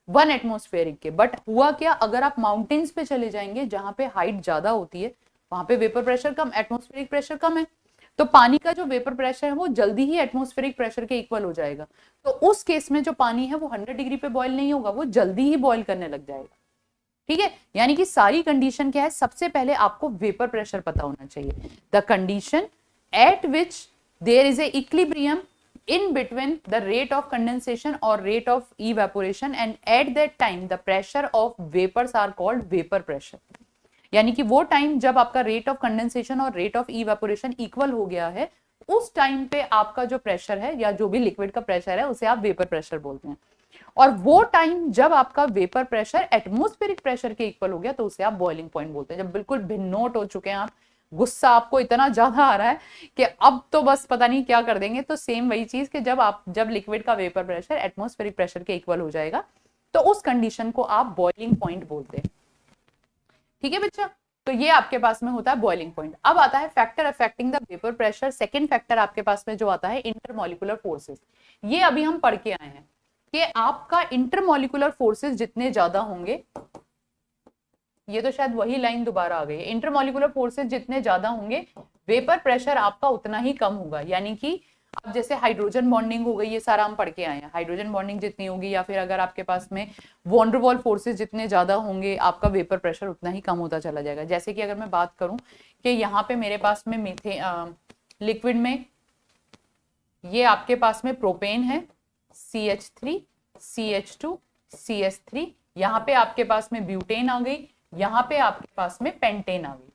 1 एटमॉस्फेरिक के। बट हुआ क्या, अगर आप माउंटेन्स पे चले जाएंगे जहां पे हाइट ज्यादा होती है, वहां पे वेपर प्रेशर कम, एटमॉस्फेरिक प्रेशर कम है, तो पानी का जो वेपर प्रेशर है वो जल्दी ही एटमॉस्फेरिक प्रेशर के इक्वल हो जाएगा। तो उस केस में जो पानी है वो 100 डिग्री पे बॉईल नहीं होगा, वो जल्दी ही बॉईल करने लग जाएगा, ठीक है। यानी कि सारी कंडीशन क्या है, सबसे पहले आपको वेपर प्रेशर पता होना चाहिए। The condition at which there is a equilibrium in between the rate of condensation or rate of evaporation, and at that time the pressure of vapors are called vapor pressure। यानी कि वो time जब आपका rate of condensation और rate of evaporation equal हो गया है, उस टाइम पे आपका जो प्रेशर है या जो भी लिक्विड का प्रेशर है उसे आप वेपर प्रेशर बोलते हैं। और वो टाइम जब आपका वेपर प्रेशर एटमॉस्फेरिक प्रेशर के इक्वल हो गया तो उसे आप बॉइलिंग पॉइंट बोलते हैं। जब बिल्कुल भिन्नोट हो चुके हैं आप, गुस्सा आपको इतना ज्यादा आ रहा है कि अब तो बस पता नहीं क्या कर देंगे, तो सेम वही चीज कि जब लिक्विड का वेपर प्रेशर एटमॉस्फेरिक प्रेशर के इक्वल हो जाएगा तो उस कंडीशन को आप बॉइलिंग पॉइंट बोलते हैं, ठीक है बच्चा। तो ये आपके पास में होता है बॉइलिंग पॉइंट। अब आता है factor affecting the vapour pressure. Second factor आपके पास में जो आता है इंटरमोलिकुलर फोर्सेस। ये अभी हम पढ़ के आए हैं कि आपका इंटरमोलिकुलर फोर्सेस जितने ज्यादा होंगे, ये तो शायद वही लाइन दोबारा आ गई है, इंटरमोलिकुलर फोर्सेस जितने ज्यादा होंगे वेपर प्रेशर आपका उतना ही कम होगा। यानी कि अब जैसे हाइड्रोजन बॉन्डिंग हो गई, ये सारा हम पढ़ के आए हैं, हाइड्रोजन बॉन्डिंग जितनी होगी या फिर अगर आपके पास में वॉन वॉल फोर्सेस जितने ज्यादा होंगे आपका वेपर प्रेशर उतना ही कम होता चला जाएगा। जैसे कि अगर मैं बात करूं कि यहाँ पे मेरे पास में लिक्विड में ये आपके पास में प्रोपेन है CH3 CH2 CH3, यहाँ पे आपके पास में ब्यूटेन आ गई, यहाँ पे आपके पास में पेंटेन आ गई।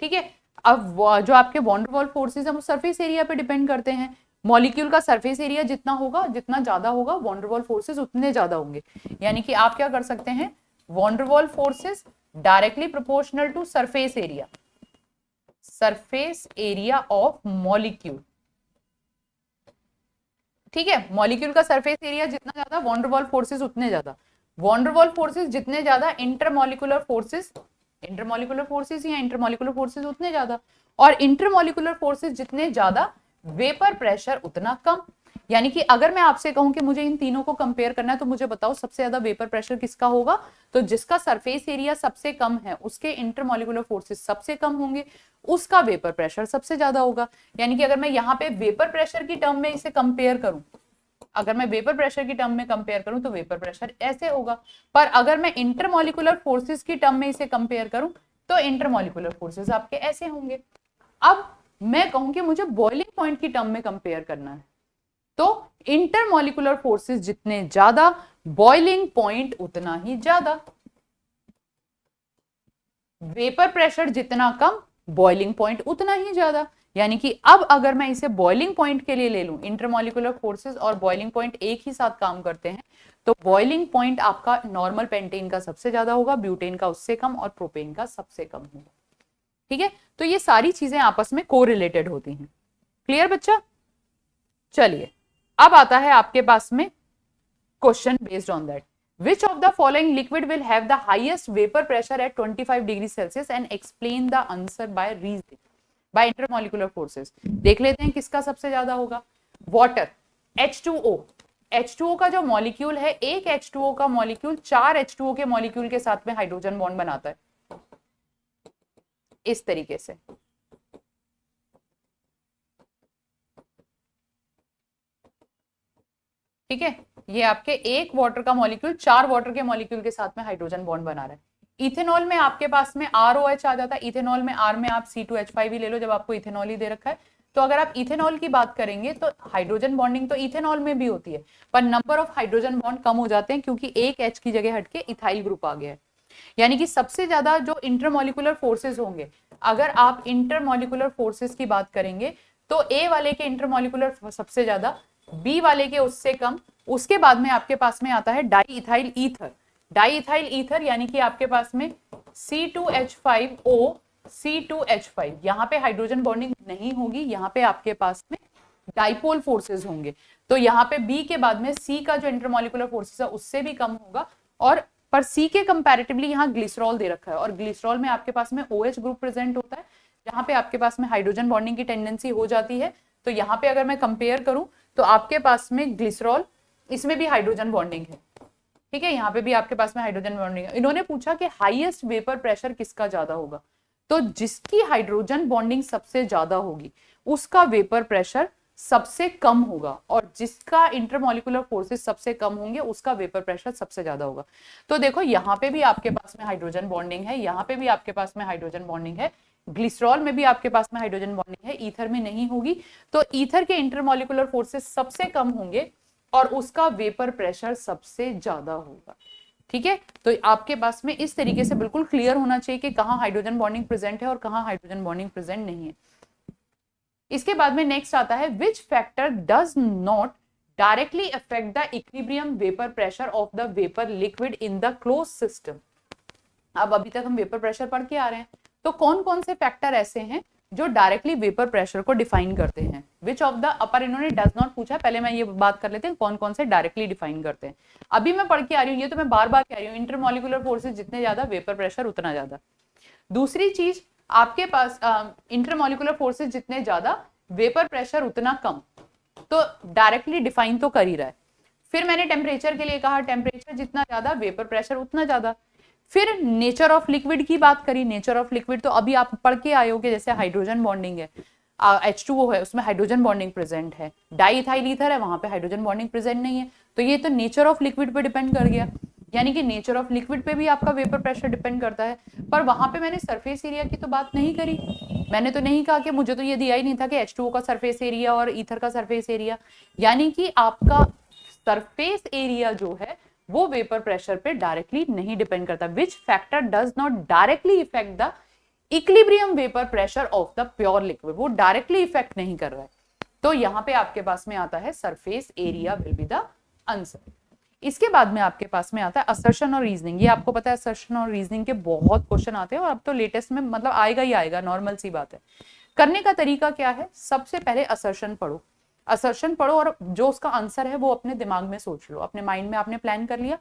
ठीक है, अब जो आपके वॉन वॉल फोर्सेस है वो सरफेस एरिया पे डिपेंड करते हैं। मॉलिक्यूल का सरफेस एरिया जितना होगा, जितना ज्यादा होगा वॉन वॉल फोर्सेस उतने ज्यादा होंगे। यानी कि आप क्या कर सकते हैं, van Waal forces directly proportional to surface area of molecule. ठीक है, मॉलिक्यूल का सरफेस एरिया जितना ज्यादा वॉन वॉल फोर्सेस उतने ज्यादा, वॉन वॉल फोर्सेस जितने ज्यादा इंटरमोलिकुलर फोर्सेस या इंटरमोलिकुलर फोर्सेस उतने ज्यादा, और इंटरमोलिकुलर फोर्सेस जितने ज्यादा वेपर प्रेशर उतना कम। यानी कि अगर मैं आपसे कहूं कि मुझे इन तीनों को कंपेयर करना है तो मुझे बताओ सबसे ज्यादा वेपर प्रेशर किसका होगा, तो जिसका सरफेस एरिया सबसे कम है उसके इंटरमोलिकुलर फोर्सेस सबसे कम होंगे, उसका वेपर प्रेशर सबसे ज्यादा होगा। यानी कि अगर मैं यहाँ पे वेपर प्रेशर की टर्म में इसे कंपेयर करूं, अगर मैं वेपर प्रेशर की टर्म में कंपेयर करूं तो वेपर प्रेशर ऐसे होगा, पर अगर मैं इंटरमोलिकुलर फोर्सेस की टर्म में इसे कंपेयर करूं तो इंटरमोलिकुलर फोर्सेस आपके ऐसे होंगे। अब मैं कहूं कि मुझे बॉइलिंग पॉइंट की टर्म में कंपेयर करना है, तो इंटरमोलिकुलर फोर्सेस जितने ज्यादा बॉइलिंग पॉइंट उतना ही ज्यादा, वेपर प्रेशर जितना कम बॉइलिंग पॉइंट उतना ही ज्यादा। यानी कि अब अगर मैं इसे बॉइलिंग पॉइंट के लिए ले लूं, इंटरमोलिकुलर फोर्सेस और बॉइलिंग पॉइंट एक ही साथ काम करते हैं, तो बॉइलिंग पॉइंट आपका नॉर्मल पेंटेन का सबसे ज्यादा होगा, ब्यूटेन का उससे कम और प्रोपेन का सबसे कम होगा। ठीक है, तो ये सारी चीजें आपस में कोरिलेटेड होती हैं। क्लियर बच्चा? चलिए अब आता है आपके पास में question based on that, which of the following liquid will have the highest vapor pressure at 25 degrees Celsius and explain the answer by reasoning by intermolecular forces। देख लेते हैं किसका सबसे ज्यादा होगा। वाटर, H2O, H2O का जो मॉलिक्यूल है, एक H2O का मॉलिक्यूल 4 H2O के मॉलिक्यूल के साथ में हाइड्रोजन बॉन्ड बनाता है इस तरीके से। ठीक है, ये आपके एक वाटर का मॉलिक्यूल 4 वाटर के मॉलिक्यूल के साथ में हाइड्रोजन बॉन्ड बना रहा है। इथेनॉल में आपके पास में ROH आ जाता है, इथेनॉल में R में आप C2H5 ही ले लो जब आपको इथेनॉल ही दे रखा है। तो अगर आप इथेनॉल की बात करेंगे तो हाइड्रोजन बॉन्डिंग तो इथेनॉल में भी होती है, पर नंबर ऑफ हाइड्रोजन बॉन्ड कम हो जाते हैं क्योंकि एक H की जगह हटके इथाइल ग्रुप आ गया है। यानी कि सबसे ज्यादा जो इंटरमोलिकुलर फोर्सेस होंगे, अगर आप इंटरमोलिकुलर फोर्सेस की बात करेंगे तो A वाले के इंटरमोलिकुलर सबसे ज्यादा, B वाले के उससे कम, उसके बाद में आपके पास में आता है di ethyl ether. Di ethyl ether यानी कि आपके पास में C2H5O C2H5, यहाँ पे हाइड्रोजन बॉन्डिंग नहीं होगी, यहाँ पे आपके पास में डाइपोल फोर्सेस होंगे। तो यहाँ पे B के बाद में C का जो इंटरमोलिकुलर फोर्सेस है उससे भी कम होगा, और पर C के कंपैरेटिवली यहाँ ग्लिसरॉल दे रखा है, और ग्लिसरॉल में आपके पास में OH ग्रुप प्रेजेंट होता है, जहाँ पे आपके पास में हाइड्रोजन बॉन्डिंग की टेंडेंसी हो जाती है। तो यहाँ पे अगर मैं कंपेयर करूं तो आपके पास में ग्लिसरॉल, इसमें भी हाइड्रोजन बॉन्डिंग है। ठीक है, यहाँ पे भी आपके पास में हाइड्रोजन बॉन्डिंग है। इन्होंने पूछा कि हाईएस्ट वेपर प्रेशर किसका ज्यादा होगा, तो जिसकी हाइड्रोजन बॉन्डिंग सबसे ज्यादा होगी उसका वेपर प्रेशर सबसे कम होगा, और जिसका इंटरमोलिकुलर फोर्सेस सबसे कम होंगे उसका वेपर प्रेशर सबसे ज्यादा होगा। तो देखो यहाँ पे भी आपके पास में हाइड्रोजन बॉन्डिंग है, यहाँ पे भी आपके पास में हाइड्रोजन बॉन्डिंग है, ग्लिसरॉल में भी आपके पास में हाइड्रोजन बॉन्डिंग है, ईथर में नहीं होगी। तो ईथर के इंटरमोलिकुलर फोर्सेस सबसे कम होंगे और उसका वेपर प्रेशर सबसे ज्यादा होगा। ठीक है, तो आपके पास में इस तरीके से बिल्कुल क्लियर होना चाहिए कि कहाँ हाइड्रोजन बॉन्डिंग प्रेजेंट है और कहाँ हाइड्रोजन बॉन्डिंग प्रेजेंट नहीं है। इसके बाद में नेक्स्ट आता है, which factor does not directly affect the equilibrium vapour pressure of the vapour liquid in the close system. अब अभी तक हम वेपर प्रेशर पढ़ के आ रहे हैं, तो कौन कौन से फैक्टर ऐसे हैं जो डायरेक्टली वेपर प्रेशर को डिफाइन करते हैं। विच ऑफ द अपर, इन्होंने डज नॉट पूछा, पहले मैं ये बात कर लेते हैं कौन कौन से डायरेक्टली डिफाइन करते हैं। अभी मैं पढ़ के आ रही हूँ, ये तो मैं बार बार कह रही हूँ, इंटरमोलिकुलर फोर्सेस जितने ज्यादा वेपर प्रेशर उतना ज्यादा। दूसरी चीज, आपके पास इंटरमोलिकुलर फोर्सेस जितने ज्यादा, वेपर प्रेशर उतना कम, तो डायरेक्टली डिफाइन तो कर ही रहा है। फिर मैंने टेम्परेचर के लिए कहा, टेम्परेचर जितना ज्यादा वेपर प्रेशर उतना ज्यादा। फिर नेचर ऑफ लिक्विड की बात करी, नेचर ऑफ लिक्विड तो अभी आप पढ़ के आए होगे, जैसे हाइड्रोजन बॉन्डिंग है, H2O है, उसमें हाइड्रोजन बॉन्डिंग प्रेजेंट है, डाईइथाइल ईथर है, वहां पे हाइड्रोजन बॉन्डिंग प्रेजेंट नहीं है, तो ये तो नेचर ऑफ लिक्विड पे डिपेंड कर गया। यानी कि नेचर ऑफ लिक्विड पे भी आपका वेपर प्रेशर डिपेंड करता है। पर वहां पे मैंने सरफेस एरिया की तो बात नहीं करी, मैंने तो नहीं कहा कि मुझे तो ये दिया ही नहीं था कि H2O का सरफेस एरिया और ईथर का सरफेस एरिया, यानी कि आपका सरफेस एरिया जो है वो वेपर प्रेशर पे डायरेक्टली नहीं डिपेंड करता, which factor does not directly effect the equilibrium vapour pressure of the pure liquid, वो डायरेक्टली इफेक्ट नहीं कर रहा है। तो यहाँ पे आपके पास में आता है surface area will be the answer. इसके बाद में आपके पास में आता है असर्शन और रीजनिंग। ये आपको पता है असर्शन और रीजनिंग के बहुत क्वेश्चन आते हैं, और अब तो लेटेस्ट में मतलब आएगा ही आएगा, नॉर्मल सी बात है। करने का तरीका क्या है, सबसे पहले असर्शन पढ़ो, असर्शन पढ़ो और जो उसका आंसर है वो अपने दिमाग में सोच लो, अपने माइंड में आपने प्लान कर लिया।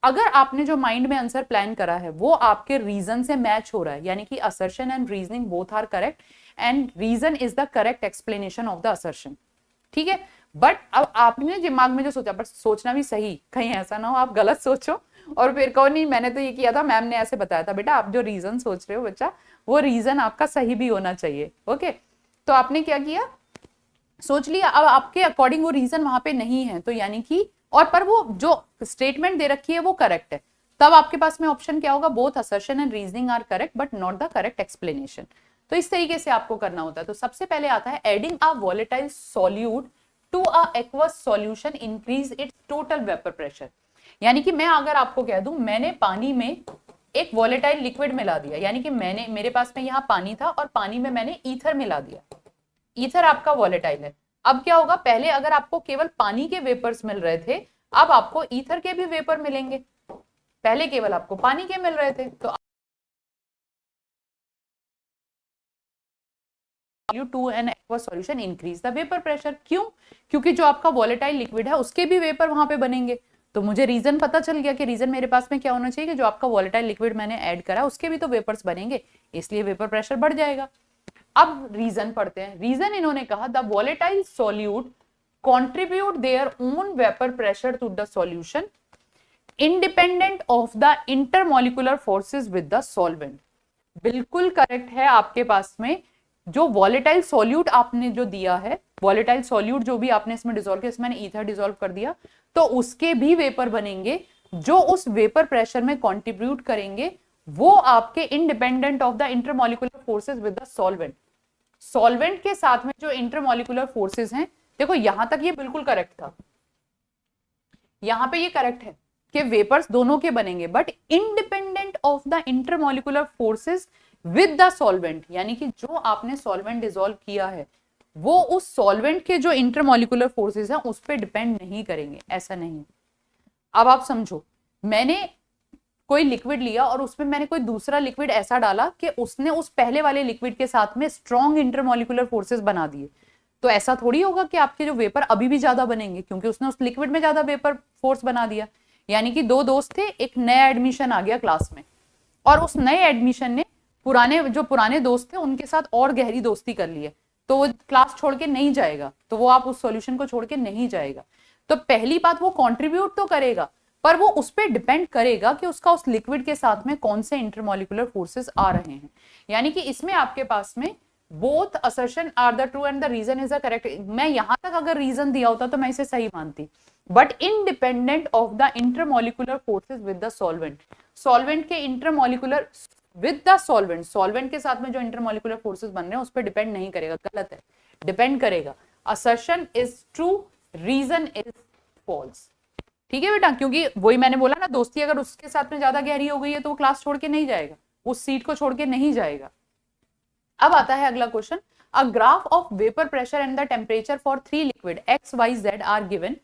अगर आपने जो माइंड में आंसर प्लान करा है वो आपके रीजन से मैच हो रहा है, यानी कि assertion and reasoning both are correct and reason is the correct explanation of the assertion, ठीक है। बट अब आपने दिमाग में जो सोचा, बट सोचना भी सही, कहीं ऐसा ना हो आप गलत सोचो और फिर कहो नहीं मैंने तो ये किया था, मैम ने ऐसे बताया था। बेटा आप जो रीजन सोच रहे हो बच्चा, वो रीजन आपका सही भी होना चाहिए, ओके। तो आपने क्या किया, सोच लिया, अब आपके अकॉर्डिंग वो रीजन वहां पे नहीं है, तो यानी कि और पर वो जो स्टेटमेंट दे रखी है वो करेक्ट है, तब आपके पास में ऑप्शन क्या होगा, both assertion and reasoning are correct but not the correct explanation. तो इस तरीके से आपको करना होता है। तो सबसे पहले आता है adding a volatile solute to a aqueous solution increase its total vapour pressure. यानी कि मैं अगर आपको कह दूं मैंने पानी में एक वोलेटाइल लिक्विड मिला दिया, यानी कि मैंने, मेरे पास में यहाँ पानी था और पानी में मैंने ईथर मिला दिया, ईथर आपका वॉलेटाइल है। अब क्या होगा, पहले अगर आपको केवल पानी के वेपर्स मिल रहे थे, अब आपको ईथर के भी वेपर मिलेंगे, पहले केवल आपको पानी के मिल रहे थे। तो to an aqua solution increase the vapour pressure. क्यों? क्योंकि जो आपका वॉलेटाइल लिक्विड है उसके भी वेपर वहां पे बनेंगे। तो मुझे रीजन पता चल गया कि रीजन मेरे पास में क्या होना चाहिए कि जो आपका वॉलेटाइल लिक्विड मैंने ऐड करा उसके भी तो वेपर्स बनेंगे, इसलिए वेपर प्रेशर बढ़ जाएगा। अब रीजन पढ़ते हैं। रीजन इन्होंने कहा the volatile solute contribute their own vapor pressure to the solution independent of the intermolecular forces with the solvent। बिल्कुल करेक्ट है आपके पास में। जो वॉलेटाइल सॉल्यूट आपने जो दिया है, वॉलेटाइल सॉल्यूट जो भी आपने इसमें डिसॉल्व किया, इसमें ईथर डिसॉल्व कर दिया, तो उसके भी वेपर बनेंगे जो उस वेपर प्रेशर में कंट्रीब्यूट करेंगे, वो आपके independent of the intermolecular forces with the solvent. Solvent के साथ में जो इंटरमोलिकुलर फोर्सेस हैं, देखो यहां तक ये बिल्कुल करेक्ट था, यहां पे ये करेक्ट है कि वेपर्स दोनों के बनेंगे, but independent of the intermolecular forces with the solvent, यानी कि जो आपने सॉल्वेंट डिसॉल्व किया है वो उस सॉल्वेंट के जो इंटरमोलिकुलर फोर्सेस हैं उस पर डिपेंड नहीं करेंगे, ऐसा नहीं। अब आप समझो, मैंने कोई लिक्विड लिया और उसमें मैंने कोई दूसरा लिक्विड ऐसा डाला कि उसने उस पहले वाले लिक्विड के साथ में स्ट्रॉन्ग इंटरमोलिकुलर फोर्सेस बना दिए, तो ऐसा थोड़ी होगा कि आपके जो वेपर अभी भी ज्यादा बनेंगे, क्योंकि उसने उस लिक्विड में ज्यादा वेपर फोर्स बना दिया। यानी कि दो दोस्त थे, एक नया एडमिशन आ गया क्लास में, और उस नए एडमिशन ने पुराने दोस्त थे उनके साथ और गहरी दोस्ती कर ली है, तो वो क्लास छोड़ के नहीं जाएगा, तो वो आप उस सॉल्यूशन को छोड़ के नहीं जाएगा। तो पहली बात, वो कंट्रीब्यूट तो करेगा, पर वो उस पर डिपेंड करेगा कि उसका उस लिक्विड के साथ में कौन से इंटरमोलिकुलर फोर्सेस आ रहे हैं। यानी कि इसमें आपके पास में both assertion are the true and the reason is the correct. मैं यहां तक अगर रीजन दिया होता तो मैं इसे सही मानती, but independent of the intermolecular forces with the solvent, solvent के intermolecular with the solvent, solvent के साथ में जो इंटरमोलिकुलर फोर्सेस बन रहे हैं उस पर डिपेंड नहीं करेगा, गलत है, डिपेंड करेगा। Assertion is true, reason is false, ठीक है बेटा, क्योंकि वही मैंने बोला ना, दोस्ती अगर उसके साथ में ज्यादा गहरी हो गई है तो वो क्लास छोड़ के नहीं जाएगा, उस सीट को छोड़ के नहीं जाएगा। अब आता है अगला question, a graph of vapour pressure and the temperature for 3 liquid x y z are given,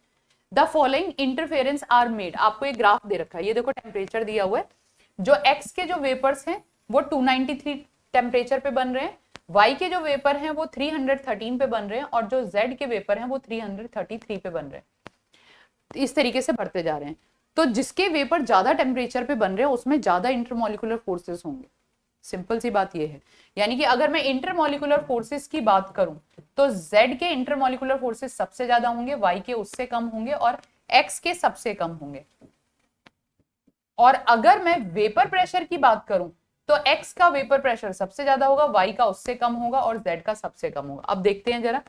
the following interference are made. आपको एक ग्राफ दे रखा है, ये देखो टेम्परेचर दिया हुआ है, जो एक्स के जो वेपर्स हैं वो 293 टेम्परेचर पे बन रहे हैं, वाई के जो वेपर हैं वो 313 पे बन रहे हैं, और जो जेड के वेपर हैं वो 333 पे बन रहे हैं। इस तरीके से बढ़ते जा रहे हैं। तो जिसके वेपर ज्यादा टेम्परेचर पे बन रहे हैं उसमें ज्यादा इंटरमोलिकुलर फोर्सेस होंगे, सिंपल सी बात ये है। यानी कि अगर मैं इंटरमोलिकुलर फोर्सेस की बात करूं तो Z के इंटरमोलिकुलर फोर्सेस सबसे ज्यादा होंगे, Y के उससे कम होंगे और X के सबसे कम होंगे। और अगर मैं वेपर प्रेशर की बात करूं तो X का वेपर प्रेशर सबसे ज्यादा होगा, Y का उससे कम होगा और Z का सबसे कम होगा। अब देखते हैं जरा,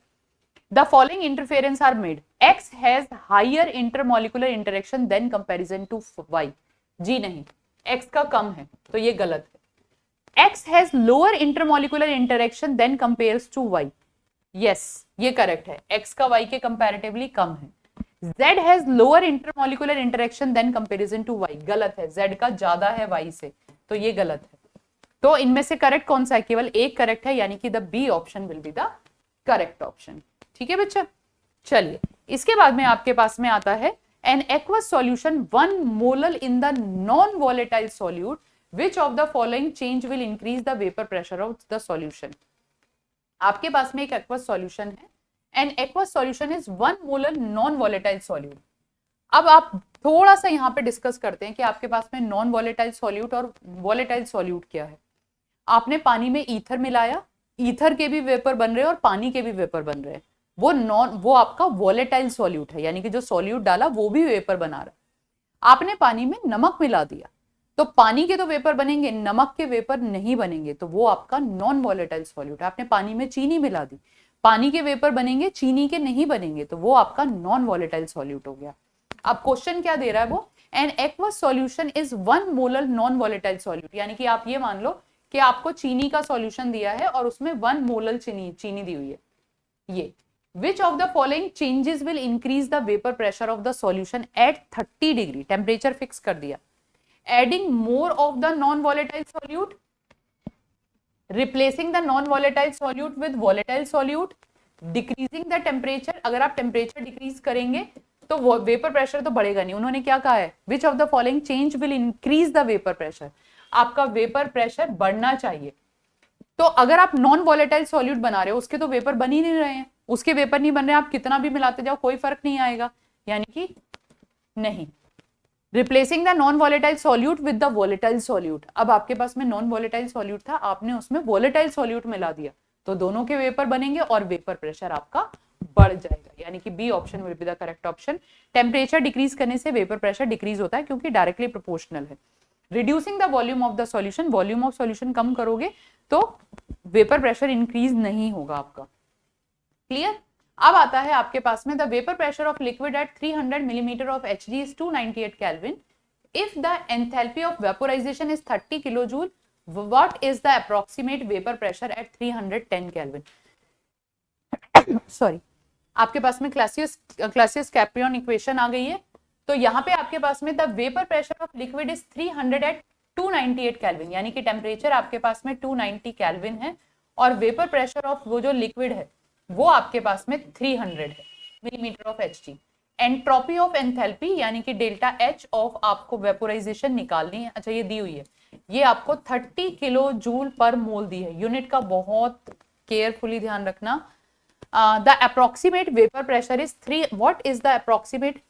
the following interference are made, X has higher intermolecular interaction than comparison to Y। जी नहीं, X का कम है तो ये गलत है। X has lower intermolecular interaction than compares to Y। Yes, ये करेक्ट है, X का Y के कंपैरेटिवली कम है। Z has lower intermolecular interaction than comparison to Y। गलत है, Z का ज्यादा है Y से, तो ये गलत है। तो इनमें से करेक्ट कौन सा है? केवल एक करेक्ट है, यानी कि the B option will be the correct option. ठीक है बच्चा, चलिए इसके बाद में आपके पास में आता है an aqueous solution 1 molar in the non volatile solute, which of the following change will increase the vapour pressure of the solution. आपके पास में एक एक्वस सॉल्यूशन है, an aqueous solution is 1 molar non volatile solute. अब आप थोड़ा सा यहाँ पे डिस्कस करते हैं कि आपके पास में नॉन वॉलेटाइल सॉल्यूट और वॉलेटाइल सॉल्यूट क्या है। आपने पानी में ईथर मिलाया, ईथर के भी वेपर बन रहे हैं और पानी के भी वेपर बन रहे हैं, वो आपका वॉलेटाइल सॉल्यूट है, यानी कि जो सॉल्यूट डाला वो भी वेपर बना रहा है। आपने पानी में नमक मिला दिया तो पानी के तो वेपर बनेंगे, नमक के वेपर नहीं बनेंगे, तो वो आपका नॉन वॉलेटाइल सॉल्यूट है। आपने पानी में चीनी मिला दी, पानी के वेपर बनेंगे, चीनी के नहीं बनेंगे, तो वो आपका नॉन वॉलेटाइल सॉल्यूट हो गया। अब क्वेश्चन क्या दे रहा है वो, an aqueous solution is 1 molar non volatile solute, यानी कि आप ये मान लो कि आपको चीनी का सॉल्यूशन दिया है और उसमें 1 मोलर चीनी दी हुई है। ये which of the following changes will increase the vapor pressure of the solution at 30 degree, temperature fix कर दिया। adding more of the non volatile solute, replacing the non volatile solute with volatile solute, decreasing the temperature, अगर आप temperature decrease करेंगे तो vapour pressure तो बढ़ेगा नहीं। उन्होंने क्या कहा है, which of the following change will increase the vapour pressure, आपका वेपर प्रेशर बढ़ना चाहिए। तो अगर आप नॉन वॉलेटाइल सॉल्यूट बना रहे हो, उसके तो वेपर बन ही नहीं रहे हैं, उसके वेपर नहीं बन रहे, आप कितना भी मिलाते जाओ कोई फर्क नहीं आएगा, यानी कि नहीं। Replacing the non volatile solute with the volatile solute, अब आपके पास में नॉन वॉलेटाइल सॉल्यूट था, आपने उसमें वॉलेटाइल सॉल्यूट मिला दिया, तो दोनों के वेपर बनेंगे और वेपर प्रेशर आपका बढ़ जाएगा, यानी कि B option will be the correct option. Temperature decrease करने से वेपर प्रेशर डिक्रीज होता है क्योंकि डायरेक्टली प्रोपोर्शनल है। Reducing the volume of the solution, volume of solution कम करोगे तो वेपर प्रेशर इंक्रीज नहीं होगा आपका। क्लियर। अब आता है आपके पास में the vapour pressure of liquid at 300 millimetre of Hg is 298 kelvin, if the enthalpy of vaporisation is 30 kilo joule, what is the approximate vapour pressure at 310 kelvin. Sorry, आपके पास में क्लासियस कैप्रियन इक्वेशन आ गई है। तो यहाँ पे आपके पास में the vapour pressure of liquid is 300 at 298 kelvin, यानी कि टेम्परेचर आपके पास में 290 केल्विन है और वेपर प्रेशर ऑफ वो जो लिक्विड है वो आपके पास में 300 है millimetre of Hg। Entropy of enthalpy यानी कि डेल्टा H ऑफ आपको वेपोराइजेशन निकालनी है। अच्छा, ये दी हुई है, ये आपको 30 किलो जूल पर मोल दी है, यूनिट का बहुत केयरफुली ध्यान रखना। The approximate vapour pressure is 3, what is the approximate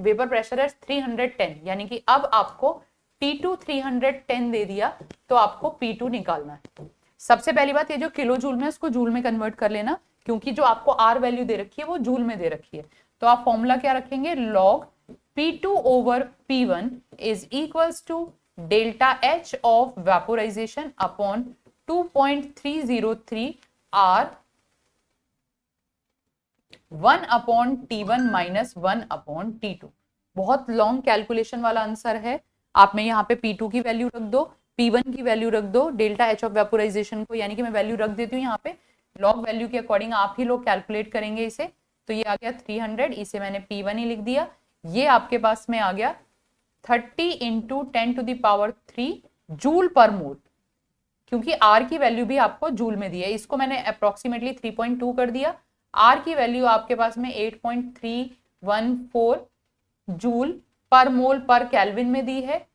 vapour pressure is 310, यानी कि अब आपको T2 310 दे दिया तो आपको P2 निकालना है। सबसे पहली बात, ये जो किलो जूल में उसको जूल में कन्वर्ट कर लेना, क्योंकि जो आपको R वैल्यू दे रखी है वो जूल में दे रखी है। तो आप फॉर्मूला क्या रखेंगे, log P2 over P1 is equals to delta H of vaporization upon 2.303 R 1 upon T1 minus 1 upon T2। बहुत लॉन्ग कैलकुलेशन वाला आंसर है। आप में यहाँ पे P2 की वैल्यू रख दो, P1 की वैल्यू रख दो, डेल्टा H ऑफ वेपोराइजेशन को, यानी कि मैं वैल्यू रख देती हूँ यहाँ पे, लॉग वैल्यू के अकॉर्डिंग आप ही लोग कैलकुलेट करेंगे इसे। तो ये आ गया 300, इसे मैंने P1 ही लिख दिया। ये आपके पास में आ गया 30 into 10 to the power 3 joule per mole, क्योंकि R की वैल्यू भी आपको जूल में दी है, इसको मैंने अप्रोक्सीमेटली 3.2 कर दिया। R की वैल्यू आपके पास में 8.314 जूल पर मोल पर केल्विन में दी है,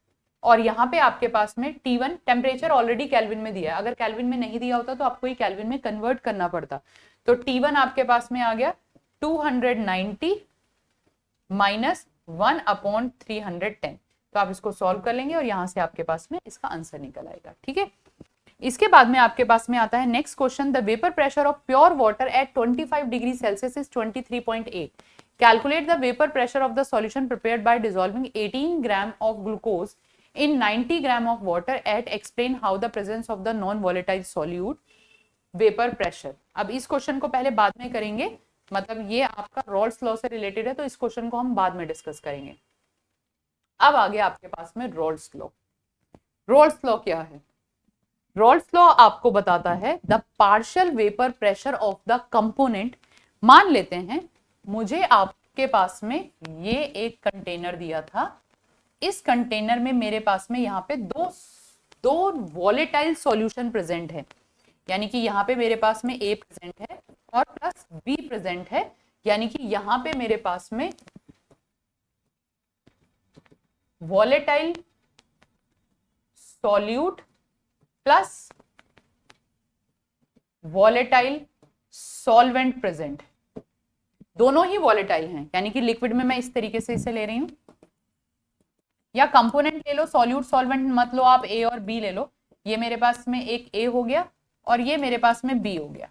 और यहाँ पे आपके पास में T1 टेम्परेचर ऑलरेडी केल्विन में दिया है, अगर केल्विन में नहीं दिया होता तो आपको ये केल्विन में कन्वर्ट करना पड़ता। तो T1 आपके पास में आ गया 290 माइनस 1 अपॉन 310, तो आप इसको सॉल्व कर लेंगे और यहां से आपके पास में इसका आंसर निकल आएगा। ठीक है, इसके बाद में आपके पास में आता है next question, the vapour pressure of pure water at 25 degree Celsius is 23.8। Calculate the vapour pressure of the solution prepared by dissolving 18 gram of glucose in 90 gram of water at, explain how the presence of the non volatile solute vapour pressure. अब इस question को पहले बाद में करेंगे, मतलब ये आपका रॉल्स लॉ से रिलेटेड है, तो इस क्वेश्चन को हम बाद में डिस्कस करेंगे। अब आगे आपके पास में रॉल्स लॉ। रॉल्स लॉ क्या है? रॉल्स लॉ आपको बताता है the partial vapour pressure of the component. मान लेते हैं मुझे आपके पास में ये एक कंटेनर दिया था, इस कंटेनर में मेरे पास में यहाँ पे दो वॉलेटाइल सॉल्यूशन प्रेजेंट है, यानी कि यहाँ पे मेरे पास में A प्रेजेंट है और प्लस B प्रेजेंट है, यानी कि यहाँ पे मेरे पास में volatile solute plus volatile solvent present, दोनों ही वॉलेटाइल हैं, यानी कि लिक्विड में मैं इस तरीके से इसे ले रही हूं, या कंपोनेंट ले लो, सॉल्यूट सॉल्वेंट मत लो आप, A और B ले लो। ये मेरे पास में एक A हो गया और ये मेरे पास में B हो गया,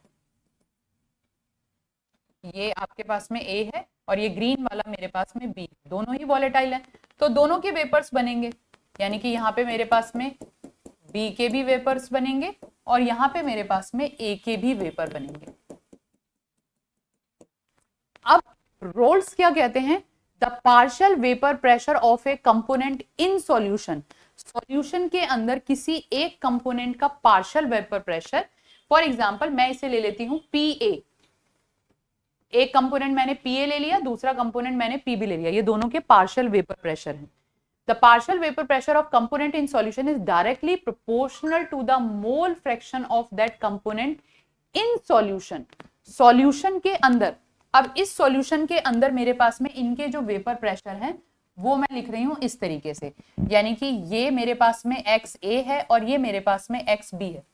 ये आपके पास में A है और ये ग्रीन वाला मेरे पास में B, दोनों ही वॉलेटाइल है, तो दोनों के वेपर्स बनेंगे, यानी कि यहाँ पे मेरे पास में B के भी वेपर्स बनेंगे और यहाँ पे मेरे पास में A के भी वेपर बनेंगे। अब रोल्स क्या कहते हैं? The partial vapour pressure of A component in solution. Solution के अंदर किसी एक कंपोनेंट का partial vapour pressure, for example मैं इसे ले लेती हूं PA, एक कंपोनेंट मैंने PA ले लिया, दूसरा कंपोनेंट मैंने PB ले लिया, ये दोनों के पार्शियल वेपर प्रेशर हैं। The partial vapor pressure of component in solution is directly proportional to the mole fraction of that component in solution. Solution के अंदर, अब इस solution के अंदर मेरे पास में इनके जो वेपर प्रेशर हैं वो मैं लिख रही हूं इस तरीके से, यानी कि ये मेरे पास में XA है और ये मेरे पास में XB है।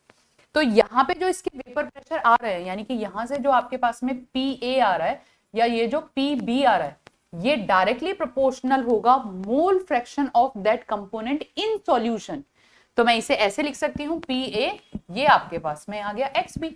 तो यहाँ पे जो इसके वेपर प्रेशर आ रहे हैं, यानी कि यहाँ से जो आपके पास में PA आ रहा है या ये जो PB आ रहा है, ये डायरेक्टली प्रोपोर्शनल होगा मोल fraction of that component in solution. तो मैं इसे ऐसे लिख सकती हूं PA, ये आपके पास में आ गया XB।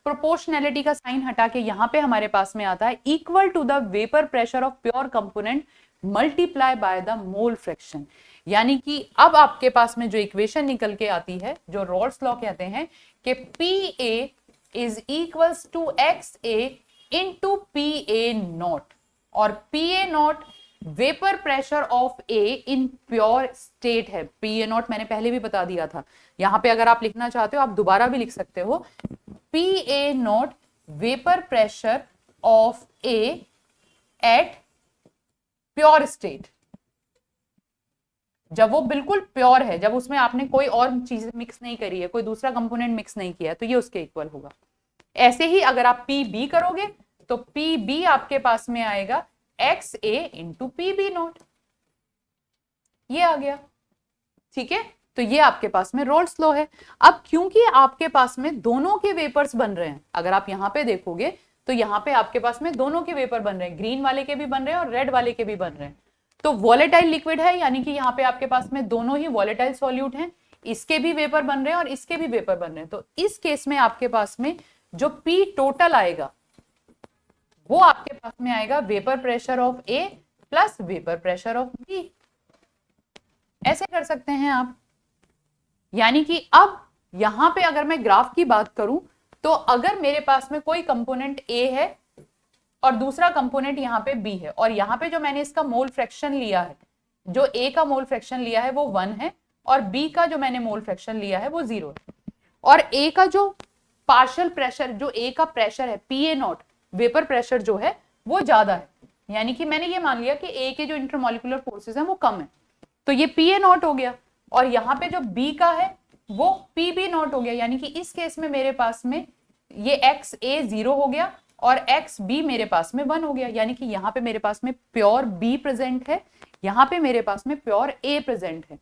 प्रोपोर्शनैलिटी का साइन हटा के यहाँ पे हमारे पास में आता है equal to the vapour pressure of pure component multiply by the mole fraction, यानी कि अब आपके पास में जो इक्वेशन निकल के आती है, जो रॉल्स लॉ कहते हैं कि PA is equals to XA into PA not, और PA not vapour pressure of A in pure state है। PA नॉट मैंने पहले भी बता दिया था, यहां पे अगर आप लिखना चाहते हो आप दोबारा भी लिख सकते हो, PA not vapour pressure of A at pure state, जब वो बिल्कुल प्योर है, जब उसमें आपने कोई और चीज मिक्स नहीं करी है, कोई दूसरा कंपोनेंट मिक्स नहीं किया है, तो ये उसके इक्वल होगा। ऐसे ही अगर आप PB करोगे तो PB आपके पास में आएगा XA इंटू PB नॉट, ये आ गया। ठीक है, तो ये आपके पास में रॉल्स लॉ है। अब क्योंकि आपके पास में दोनों के वेपर्स बन रहे हैं, अगर आप यहां पे देखोगे तो यहां पे आपके पास में दोनों के वेपर बन रहे हैं, ग्रीन वाले के भी बन रहे हैं और रेड वाले के भी बन रहे हैं, तो वॉलेटाइल लिक्विड है, यानी कि यहाँ पे आपके पास में दोनों ही वॉलेटाइल सॉल्यूट हैं, इसके भी वेपर बन रहे हैं और इसके भी वेपर बन रहे हैं। तो इस केस में आपके पास में जो P टोटल आएगा वो आपके पास में आएगा vapour pressure of A plus vapour pressure of B। ऐसे कर सकते हैं आप, यानी कि अब यहां पे अगर मैं ग्राफ की बात करूं तो अगर मेरे पास में कोई कंपोनेंट A है और दूसरा कंपोनेंट यहाँ पे B है, और यहाँ पे जो मैंने इसका मोल फ्रैक्शन लिया है, जो A का मोल फ्रैक्शन लिया है वो 1 है और B का जो मैंने मोल फ्रैक्शन लिया है वो 0 है, और A का जो पार्शियल प्रेशर, जो A का प्रेशर है PA नॉट, वेपर प्रेशर जो है वो ज्यादा है, यानी कि मैंने ये मान लिया कि A के जो इंटरमॉलिक्यूलर फोर्सेस हैं वो कम है, तो ये PA नॉट हो गया, और यहाँ पे जो B का है वो PB नॉट हो गया, यानी कि इस केस में मेरे पास में ये XA 0 हो गया और XB मेरे पास में 1 हो गया, यानी कि यहाँ पे मेरे पास में प्योर B प्रेजेंट है, यहाँ पे मेरे पास में प्योर A प्रेजेंट है।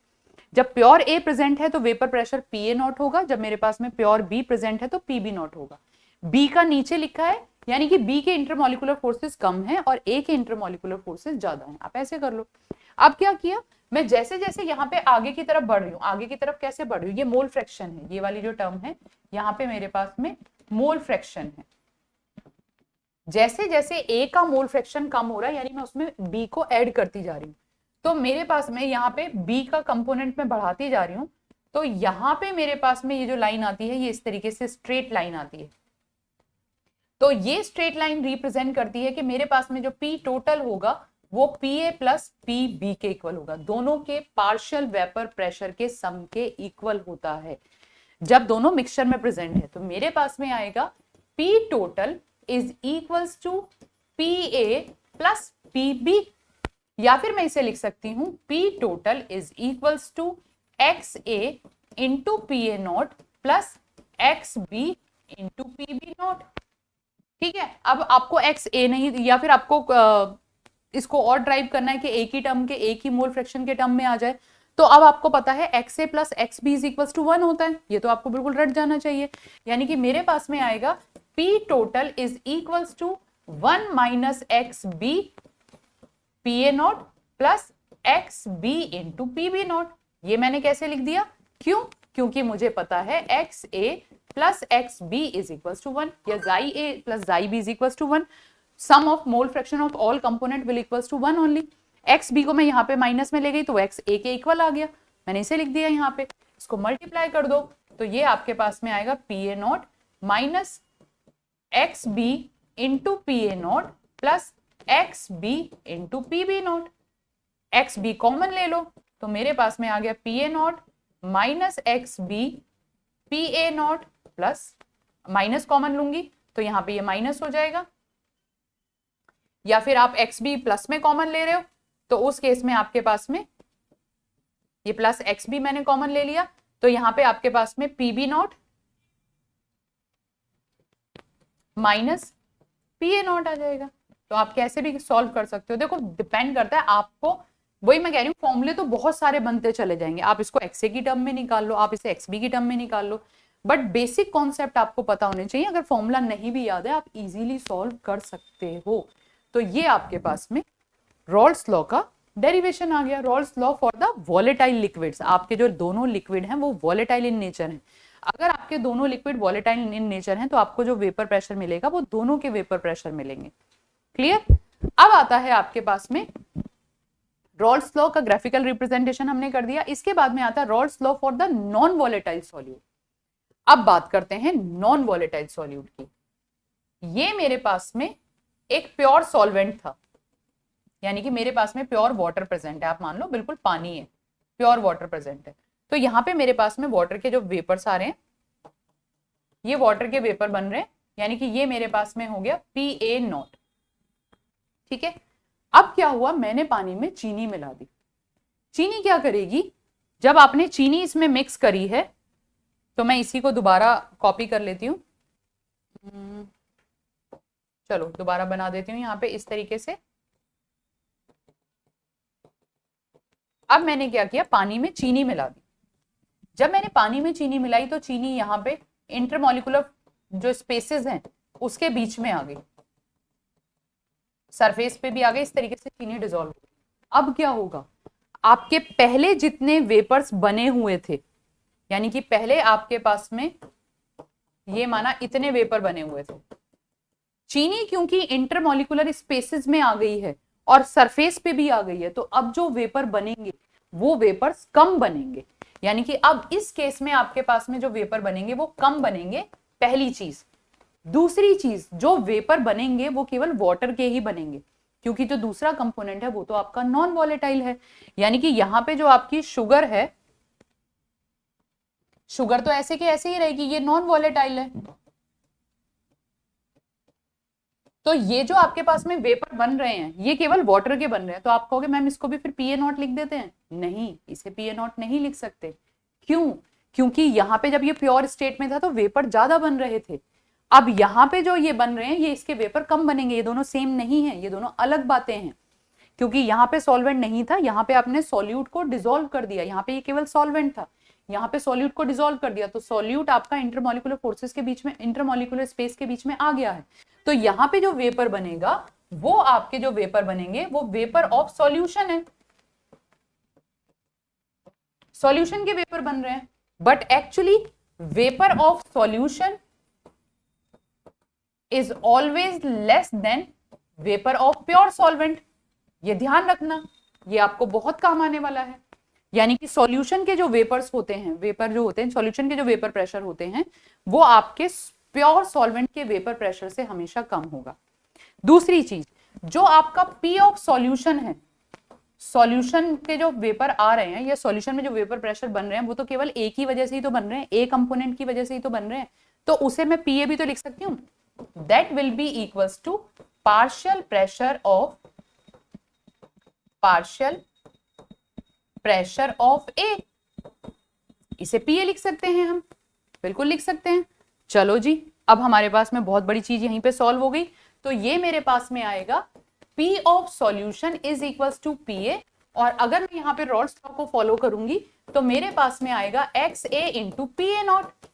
जब प्योर A प्रेजेंट है तो वेपर प्रेशर PA नॉट होगा, जब मेरे पास में प्योर B प्रेजेंट है तो PB नॉट होगा। B का नीचे लिखा है, यानी कि B के इंटरमॉलिक्यूलर फोर्सेस कम हैं और A के इंटरमॉलिक्यूलर फोर्सेस ज्यादा हैं, आप ऐसे कर लो। अब क्या किया, मैं जैसे जैसे यहाँ पे आगे की तरफ बढ़ रही हूँ, आगे की तरफ कैसे बढ़ रही हूँ, ये मोल फ्रैक्शन है, ये वाली जो टर्म है यहाँ पे मेरे पास में मोल फ्रैक्शन है। जैसे जैसे ए का मोल फ्रैक्शन कम हो रहा है, यानी मैं उसमें बी को ऐड करती जा रही हूँ, तो मेरे पास में यहाँ पे बी का कंपोनेंट में बढ़ाती जा रही हूँ, तो यहाँ पे मेरे पास में ये जो लाइन आती है ये इस तरीके से स्ट्रेट लाइन आती है। तो ये स्ट्रेट लाइन रिप्रेजेंट करती है कि मेरे पास में जो पी टोटल होगा वो P A plus P B के इक्वल होगा, दोनों के पार्शियल वेपर प्रेशर के सम के इक्वल होता है जब दोनों मिक्सचर में प्रेजेंट है। तो मेरे पास में आएगा P total is equals to P A plus P B, या फिर मैं इसे लिख सकती हूं P total is equals to X A into P A not plus x B into P B not. ठीक है, अब आपको एक्स ए नहीं, या फिर आपको इसको और ड्राइव करना है कि एक ही टर्म के एक ही मोल फ्रैक्शन के टर्म में आ जाए, तो अब आपको पता है X A plus x B is equal to 1 होता है, ये तो आपको बिल्कुल रट जाना चाहिए। यानी कि मेरे पास में आएगा P total is equals to 1 minus X B P A not plus x B into P B not. ये मैंने कैसे लिख दिया, क्यों, क्योंकि मुझे पता है X A plus x B is equal to 1 या जाई ए प्लस जाई B is equal to 1, sum of mole fraction of all component will equal to 1 only. X B को मैं यहाँ पे माइनस में ले गई तो एक्स ए के इक्वल आ गया, मैंने इसे लिख दिया यहाँ पे। इसको मल्टीप्लाई कर दो तो ये आपके पास में आएगा P A not minus X B into P A not plus x B into P B not. X B common ले लो तो मेरे पास में आ गया P A not minus X B P A not plus, minus common लूंगी तो यहाँ पे ये माइनस हो जाएगा, या फिर आप एक्स बी प्लस में कॉमन ले रहे हो तो उस केस में आपके पास में ये प्लस एक्स बी मैंने कॉमन ले लिया, तो यहाँ पे आपके पास में P B naught minus P A naught आ जाएगा। तो आप कैसे भी सॉल्व कर सकते हो, देखो डिपेंड करता है आपको, वही मैं कह रही हूँ फॉर्मूले तो बहुत सारे बनते चले जाएंगे, आप इसको एक्स ए की टर्म में निकाल लो, आप इसे एक्स बी की टर्म में निकाल लो, बट बेसिक कॉन्सेप्ट आपको पता होने चाहिए। अगर फॉर्मूला नहीं भी याद है आप इजीली सॉल्व कर सकते हो। तो ये आपके पास में रॉल्स लॉ का डेरिवेशन आ गया, Rawls law for the volatile liquids. आपके जो दोनों लिक्विड हैं वो वॉलेटाइल इन नेचर हैं, अगर आपके दोनों लिक्विड वॉलेटाइल इन नेचर हैं तो आपको जो वेपर प्रेशर मिलेगा वो दोनों के वेपर प्रेशर मिलेंगे। क्लियर। अब आता है आपके पास में रॉल्स लॉ का ग्राफिकल रिप्रेजेंटेशन हमने कर दिया, इसके बाद में आता है Rawls law for the non volatile solute. अब बात करते हैं नॉन वॉलेटाइल सॉल्यूट की। ये मेरे पास में एक प्योर सॉल्वेंट था, यानी कि मेरे पास में प्योर वाटर प्रेजेंट है, आप मान लो बिल्कुल पानी है, प्योर वाटर प्रेजेंट है। तो यहाँ पे मेरे पास में वाटर के जो वेपर्स आ रहे हैं, ये वाटर के वेपर बन रहे हैं, यानी कि ये मेरे पास में हो गया पी ए नॉट। ठीक है, अब क्या हुआ, मैंने पानी में चीनी मिला दी। चीनी क्या करेगी, जब आपने चीनी इसमें मिक्स करी है, तो मैं इसी को दोबारा कॉपी कर लेती हूँ, चलो दोबारा बना देती हूँ यहाँ पे इस तरीके से। अब मैंने क्या किया, पानी में चीनी मिला दी। जब मैंने पानी में चीनी मिलाई तो चीनी यहाँ पे इंटरमॉलिक्यूलर जो स्पेसेस हैं उसके बीच में आ गई, सरफेस पे भी आ गई, इस तरीके से चीनी डिसॉल्व हो गई। अब क्या होगा, आपके पहले जितने वेपर्स बने हुए थे, यानी कि पहले आपके पास में ये माना इतने वेपर बने हुए थे, चीनी क्योंकि इंटरमॉलिक्यूलर स्पेसेस में आ गई है और सरफेस पे भी आ गई है, तो अब जो वेपर बनेंगे वो वेपर्स कम बनेंगे, यानी कि अब इस केस में आपके पास में जो वेपर बनेंगे वो कम बनेंगे, पहली चीज। दूसरी चीज, जो वेपर बनेंगे वो केवल वाटर के ही बनेंगे, क्योंकि जो दूसरा कंपोनेंट है वो तो आपका नॉन वॉलेटाइल है, यानी कि यहाँ पे जो आपकी शुगर है, शुगर तो ऐसे के ऐसे ही रहेगी, ये नॉन वॉलेटाइल है। तो ये जो आपके पास में वेपर बन रहे हैं ये केवल वाटर के बन रहे हैं, तो आप कहोगे मैम इसको भी फिर पी ए नॉट लिख देते हैं, नहीं, इसे पी ए नॉट नहीं लिख सकते। क्यों, क्योंकि यहाँ पे जब ये प्योर स्टेट में था तो वेपर ज्यादा बन रहे थे, अब यहाँ पे जो ये बन रहे हैं ये इसके वेपर कम बनेंगे, ये दोनों सेम नहीं है, ये दोनों अलग बातें हैं, क्योंकि यहाँ पे सॉल्वेंट नहीं था, यहाँ पे आपने सॉल्यूट को डिसॉल्व कर दिया, यहाँ पे ये केवल सॉल्वेंट था, यहाँ पे सॉल्यूट को डिसॉल्व कर दिया, तो सॉल्यूट आपका इंटरमॉलिक्यूलर फोर्सेस के बीच में, इंटरमॉलिक्यूलर स्पेस के बीच में आ गया है। तो यहाँ पे जो वेपर बनेगा वो आपके जो वेपर बनेंगे वो वेपर ऑफ सॉल्यूशन है, सॉल्यूशन के वेपर बन रहे हैं, but actually vapour of solution is always less than vapour of pure solvent. ये ध्यान रखना, ये आपको बहुत काम आने वाला है। यानी कि सॉल्यूशन के जो वेपर्स होते हैं, वेपर जो होते हैं, सॉल्यूशन के जो वेपर प्रेशर होते हैं, वो आपके प्योर सॉल्वेंट के वेपर प्रेशर से हमेशा कम होगा। दूसरी चीज, जो आपका पी ऑफ सॉल्यूशन है, सॉल्यूशन के जो वेपर आ रहे हैं या सॉल्यूशन में जो वेपर प्रेशर बन रहे हैं, वो तो केवल एक ही वजह से ही तो बन रहे हैं, एक कंपोनेंट की वजह से ही तो बन रहे हैं, तो उसे मैं पीए भी तो लिख सकती हूँ। That will be equals to partial pressure of A. इसे पीए लिख सकते हैं हम, बिल्कुल लिख सकते हैं। चलो जी, अब हमारे पास में बहुत बड़ी चीज यहीं पे सॉल्व हो गई। तो ये मेरे पास में आएगा P of solution is equals to PA, और अगर मैं यहाँ पे रॉल्स लॉ को फॉलो करूंगी तो मेरे पास में आएगा XA इंटू PA नॉट।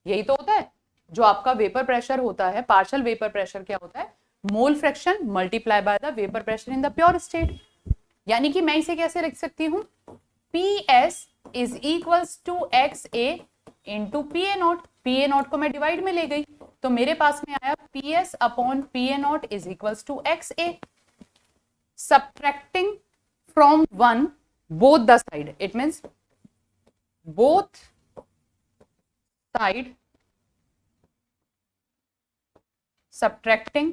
यही तो होता है जो आपका वेपर प्रेशर होता है। पार्शियल वेपर प्रेशर क्या होता है? Mole fraction multiply by the vapour pressure in the pure state. यानी कि मैं इसे कैसे लिख सकती हूँ? PS is equals to XA into PA not. PA not को मैं डिवाइड में ले गई तो मेरे पास में आया PS upon PA not is equals to XA। Subtracting from 1 both the side, it means both side subtracting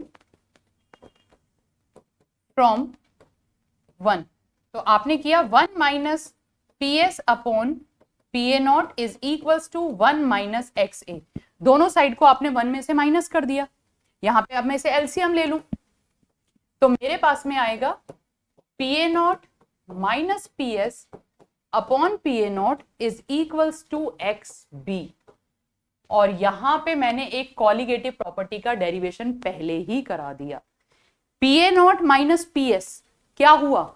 from 1। तो आपने किया 1 minus PS upon PA not is equals to 1 minus XA। दोनों साइड को आपने 1 में से माइनस कर दिया। यहां पे अब मैं इसे एलसीएम ले लूं तो मेरे पास में आएगा PA not minus PS upon PA not is equals to XB। और यहां पे मैंने एक कॉलिगेटिव प्रॉपर्टी का डेरिवेशन पहले ही करा दिया। PA नॉट माइनस PS क्या हुआ?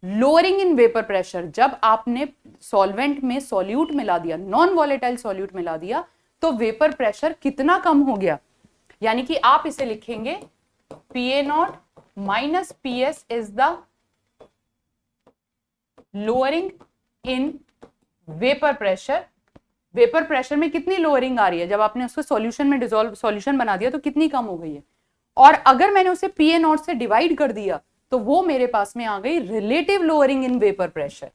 Lowering in vapour pressure. जब आपने सॉल्वेंट में सॉल्यूट मिला दिया, नॉन वॉलेटाइल सॉल्यूट मिला दिया, तो वेपर प्रेशर कितना कम हो गया? यानी कि आप इसे लिखेंगे PA not minus PS is the lowering in vapour pressure. Vapour pressure में कितनी लोअरिंग आ रही है? जब आपने उसको सॉल्यूशन में डिसॉल्व सॉल्यूशन बना दिया तो कितनी कम हो गई है? और अगर मैंने उसे PA नॉट से डिवाइड कर दिया तो वो मेरे पास में आ गई relative lowering in vapour pressure.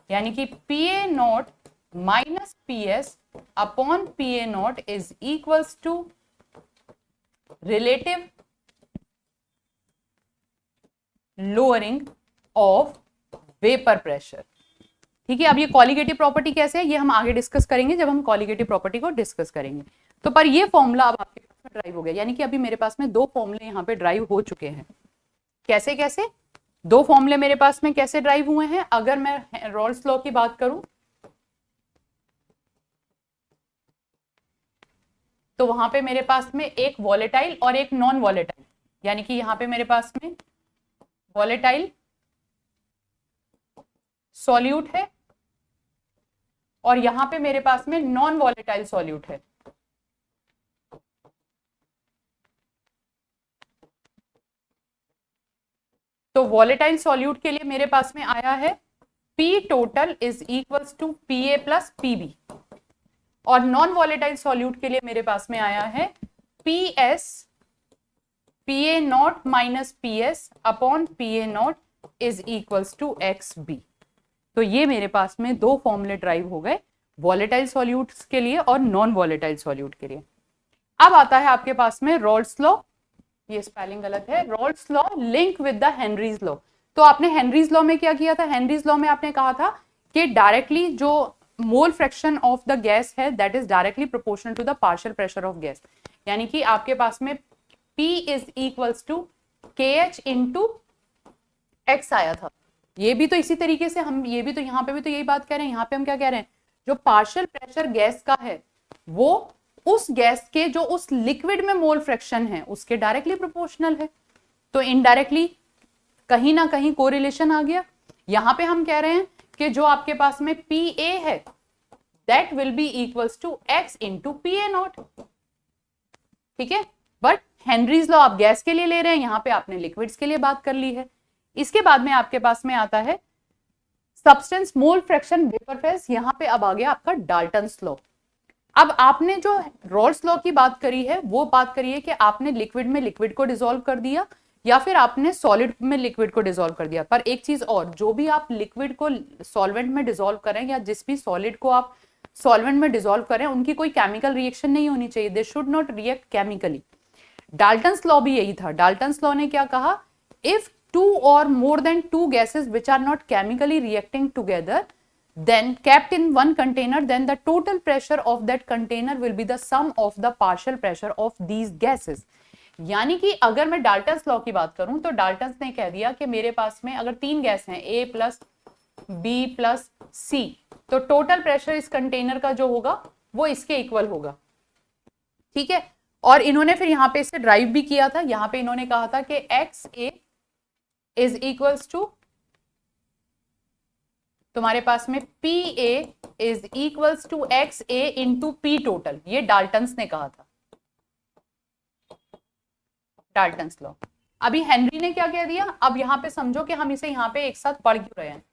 यानी कि PA not minus PS upon PA not is equals to relative lowering of vapour pressure. ठीक है, अब ये कॉलिगेटिव प्रॉपर्टी कैसे है ये हम आगे डिस्कस करेंगे जब हम कॉलिगेटिव प्रॉपर्टी को डिस्कस करेंगे। तो पर ये फॉर्मूला अब आपके पास में ड्राइव हो गया। यानी कि अभी मेरे पास में दो फॉर्मूले यहाँ पे ड्राइव हो चुके हैं। कैसे कैसे? दो फॉर्मूले मेरे पास में कैसे ड्राइव हुए हैं? अगर मैं रॉल्स लॉ की बात करूं तो वहां पे मेरे पास में एक वॉलेटाइल और एक नॉन वॉलेटाइल, यानी कि यहां पे मेरे पास में वॉलेटाइल सॉल्यूट है और यहां पे मेरे पास में नॉन वॉलेटाइल सॉल्यूट है। तो वॉलेटाइल सॉल्यूट के लिए मेरे पास में आया है P total is equals to PA plus PB, और नॉन वॉलेटाइल सॉल्यूट के लिए मेरे पास में आया है PS PA not minus PS upon PA not is equals to XB। तो ये मेरे पास में दो फॉर्मूले ड्राइव हो गए, वॉलेटाइल सॉल्यूट्स के लिए और नॉन वॉलेटाइल सॉल्यूट के लिए। अब आता है आपके पास में रॉल्स लॉ। ये स्पेलिंग गलत है, Rawls law link with the Henry's law. तो आपने हेनरीज लॉ में क्या किया था? हेनरीज लॉ में आपने कहा था कि डायरेक्टली जो mole fraction of the gas है that is directly proportional to the partial pressure of gas. यानी कि आपके पास में P is equals to KH into X आया था। ये भी तो इसी तरीके से हम ये भी तो यहाँ पे भी तो यही बात कह रहे हैं। यहाँ पे हम क्या कह रहे हैं? जो पार्शियल प्रेशर गैस का है वो उस गैस के जो उस लिक्विड में मोल फ्रैक्शन है उसके डायरेक्टली प्रोपोर्शनल है। तो इनडायरेक्टली कहीं ना कहीं कोरिलेशन आ गया। यहां पे हम कह रहे हैं कि जो आपके पास में PA है that will be equals to X into PA not. ठीक है, बट हेनरीज लॉ आप गैस के लिए ले रहे हैं, यहां पे आपने लिक्विड्स के लिए बात कर ली है। इसके बाद में आपके पास में आता है substance, mole fraction, vapour phase, यहाँ पे अब आ गया आपका डाल्टन्स लॉ। अब आपने जो रॉल्स लॉ की बात करी है वो बात करी है कि आपने लिक्विड में लिक्विड को डिसॉल्व कर दिया या फिर आपने सॉलिड में लिक्विड को डिसॉल्व कर दिया। पर एक चीज और, जो भी आप लिक्विड को सॉल्वेंट में डिसॉल्व करें या जिस भी सॉलिड को आप सॉल्वेंट में डिसॉल्व करें, उनकी कोई केमिकल रिएक्शन नहीं होनी चाहिए, they should not react chemically. Dalton's law भी यही था। डाल्टन्स लॉ ने क्या कहा, इफ टू और more than two gases which are not chemically reacting together then kept in one container, then the total pressure of that container will be the sum of the partial pressure of these gases। यानी कि अगर मैं Dalton's law की बात करूं तो Dalton's ने कह दिया कि मेरे पास में अगर तीन गैस हैं A plus B plus C, तो टोटल प्रेशर इस कंटेनर का जो होगा वो इसके इक्वल होगा। ठीक है, और इन्होंने फिर यहां पे इसे ड्राइव भी किया था। यहां पे इन्होंने कहा था कि XA इज इक्वल्स टू, तुम्हारे पास में PA is equals to XA into P total. ये डाल्टन्स ने कहा था, डाल्टन्स लॉ। अभी हेनरी ने क्या कह दिया, अब यहां पे समझो कि हम इसे यहां पे एक साथ पढ़ क्यों रहे हैं।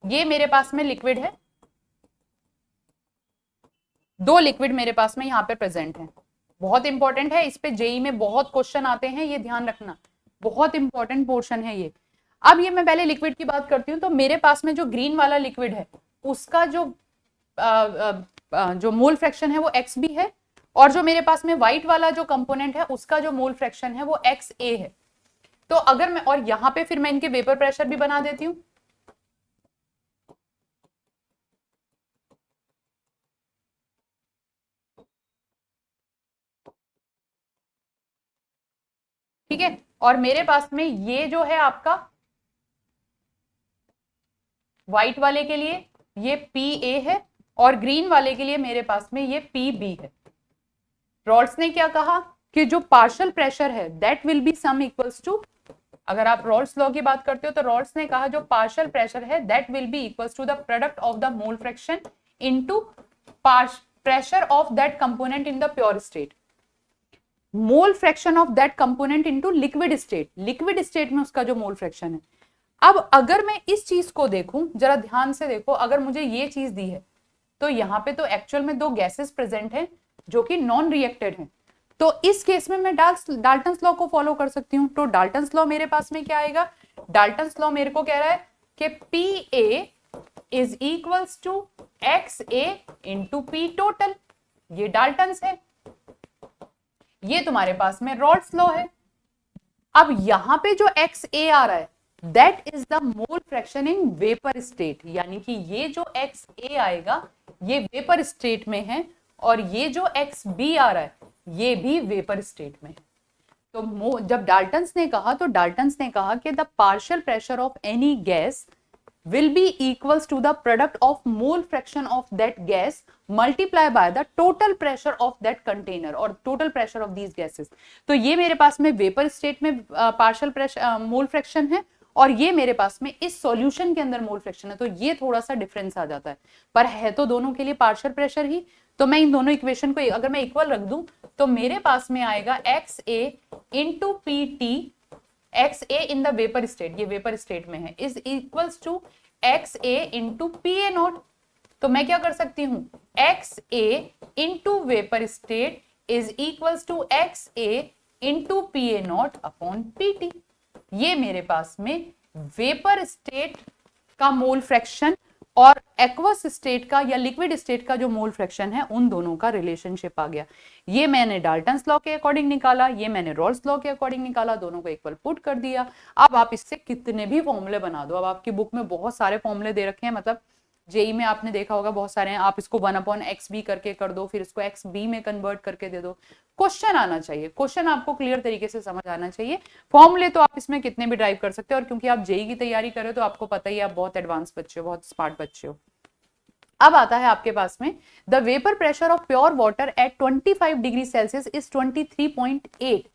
ये मेरे पास में लिक्विड है, दो लिक्विड मेरे पास में यहां पे प्रेजेंट है। बहुत इंपॉर्टेंट है, इस पे जेई में बहुत क्वेश्चन आते हैं, ये ध्यान रखना, बहुत इंपॉर्टेंट पोर्शन है ये। अब ये मैं पहले लिक्विड की बात करती हूँ। तो मेरे पास में जो ग्रीन वाला लिक्विड है उसका जो मोल फ्रैक्शन है वो XB है, और जो मेरे पास में व्हाइट वाला जो कंपोनेंट है उसका जो मोल फ्रैक्शन है वो XA है। तो अगर मैं, और यहां पे फिर मैं इनके वेपर प्रेशर भी बना देती हूँ। ठीक है, और मेरे पास में ये जो है आपका व्हाइट वाले के लिए ये PA है, और ग्रीन वाले के लिए मेरे पास में ये PB है। रॉल्स ने क्या कहा कि जो पार्शियल प्रेशर है that will be sum equals to, अगर आप रॉल्स लॉ की बात करते हो तो रॉल्स ने कहा जो पार्शियल प्रेशर है that will be equals to the product of the mole fraction into pressure of that component in the pure state, mole fraction of that component into liquid state. Liquid state में उसका जो mole fraction है। अब अगर मैं इस चीज को देखूं, जरा ध्यान से देखो, अगर मुझे ये चीज दी है तो यहाँ पे तो एक्चुअल में दो गैसेस प्रेजेंट हैं जो कि नॉन रिएक्टेड हैं। तो इस केस में मैं डाल्टन्स लॉ को फॉलो कर सकती हूँ। तो डाल्टन्स लॉ मेरे पास में क्या आएगा, डाल्टन्स लॉ मेरे को कह रहा है कि PA is equals to XA into P total. ये डाल्टन्स है, ये तुम्हारे पास में रॉल्स लॉ है। अब यहां पे जो XA आ रहा है that is the mole fraction in vapour state, यानी कि ये जो XA आएगा ये वेपर स्टेट में है, और ये जो XB आ रहा है ये भी वेपर स्टेट में है। तो जब डाल्टन्स ने कहा तो डाल्टन्स ने कहा कि the partial pressure of any gas will be equals to the product of mole fraction of that gas multiply by the total pressure of that container और total pressure of these gases। तो ये मेरे पास में vapour state में partial pressure mole fraction है, और ये मेरे पास में इस सॉल्यूशन के अंदर मोल फ्रैक्शन है। तो ये थोड़ा सा डिफरेंस आ जाता है, पर है तो दोनों के लिए पार्शियल प्रेशर ही। तो मैं इन दोनों इक्वेशन को अगर मैं इक्वल रख दूं तो मेरे पास में आएगा XA into PT, XA in the vapour state, ये वेपर स्टेट में है, is equals to XA into PA not. तो मैं क्या कर सकती हूं, XA into vapour state is equals to XA into PA not upon PT। ये मेरे पास में वेपर स्टेट का मोल फ्रैक्शन और एक्वस स्टेट का या लिक्विड स्टेट का जो मोल फ्रैक्शन है उन दोनों का रिलेशनशिप आ गया। ये मैंने डाल्टन्स लॉ के अकॉर्डिंग निकाला, ये मैंने रॉल्स लॉ के अकॉर्डिंग निकाला, दोनों को इक्वल पुट कर दिया। अब आप इससे कितने भी फॉर्मूले बना दो, अब आपकी बुक में बहुत सारे फॉर्मूले दे रखे हैं, मतलब जेई में आपने देखा होगा बहुत सारे हैं। आप इसको 1/XB करके कर दो, फिर इसको XB में कन्वर्ट करके दे दो। क्वेश्चन आना चाहिए, क्वेश्चन आपको क्लियर तरीके से समझ आना चाहिए। फॉर्मूले तो आप इसमें कितने भी ड्राइव कर सकते हो, और क्योंकि आप जेई की तैयारी कर रहे हो तो आपको पता ही है आप बहुत एडवांस बच्चे हो, बहुत स्मार्ट बच्चे हो। अब आता है आपके पास में the vapour pressure of pure water at 25 degree Celsius is 23.8।